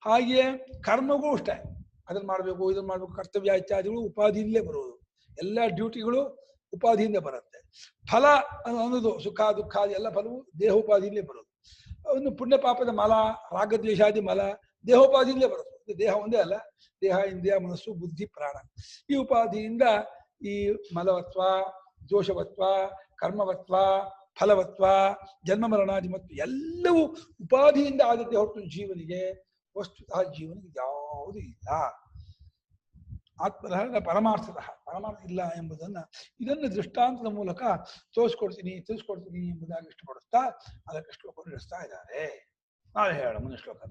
ಹಾಗೆಯೇ ಕರ್ಮಗಳು ಅಷ್ಟೇ, ಅದನ್ನ ಮಾಡಬೇಕು, ಇದನ್ನ ಮಾಡಬೇಕು, ಕರ್ತವ್ಯ ಇತ್ಯಾದಿಗಳು ಉಪಾಧಿಯಿಂದಲೇ ಬರುವುದು. ಎಲ್ಲ ಡ್ಯೂಟಿಗಳು ಉಪಾಧಿಯಿಂದ ಬರುತ್ತೆ. ಫಲ ಅನ್ನೋದು ಸುಖ ದುಃಖ ಎಲ್ಲ ಫಲವು ದೇಹೋಪಾಧಿಯಿಂದಲೇ ಬರೋದು. ಒಂದು ಪುಣ್ಯ ಪಾಪದ ಮಲ, ರಾಗದ್ವೇಷಾದಿ ಮಲ ದೇಹೋಪಾಧಿಯಿಂದಲೇ ಬರುತ್ತೆ. ದೇಹ ಒಂದೇ ಅಲ್ಲ, ದೇಹ, ಇಂದ್ರಿಯ, ಮನಸ್ಸು, ಬುದ್ಧಿ, ಪ್ರಾಣ. ಈ ಉಪಾಧಿಯಿಂದ ಈ ಮಲವತ್ವ, ದೋಷವತ್ವ, ಕರ್ಮವತ್ವ, ಫಲವತ್ವ, ಜನ್ಮ ಮರಣಾದಿ ಮತ್ತು ಎಲ್ಲವೂ ಉಪಾಧಿಯಿಂದ ಆದದ್ದೇ ಹೊರತು ಜೀವನಿಗೆ ವಸ್ತುತಃ ಜೀವನಿಗೆ ಯಾವುದೂ ಇಲ್ಲ. ಆತ್ಮತಃ ಪರಮಾರ್ಥತಃ ಪರಮಾರ್ಥ ಇಲ್ಲ ಎಂಬುದನ್ನ ಇದನ್ನು ದೃಷ್ಟಾಂತದ ಮೂಲಕ ತಿಳಿಸ್ಕೊಡ್ತೀನಿ ಎಂಬುದಾಗಿ ಇಷ್ಟಪಡುತ್ತಾ ಅದಕ್ಕೆ ಶ್ಲೋಕವನ್ನು ನಡೆಸ್ತಾ ಇದ್ದಾರೆ. ನಾಳೆ ಹೇಳೋಣ ಮುಂದಿನ ಶ್ಲೋಕ.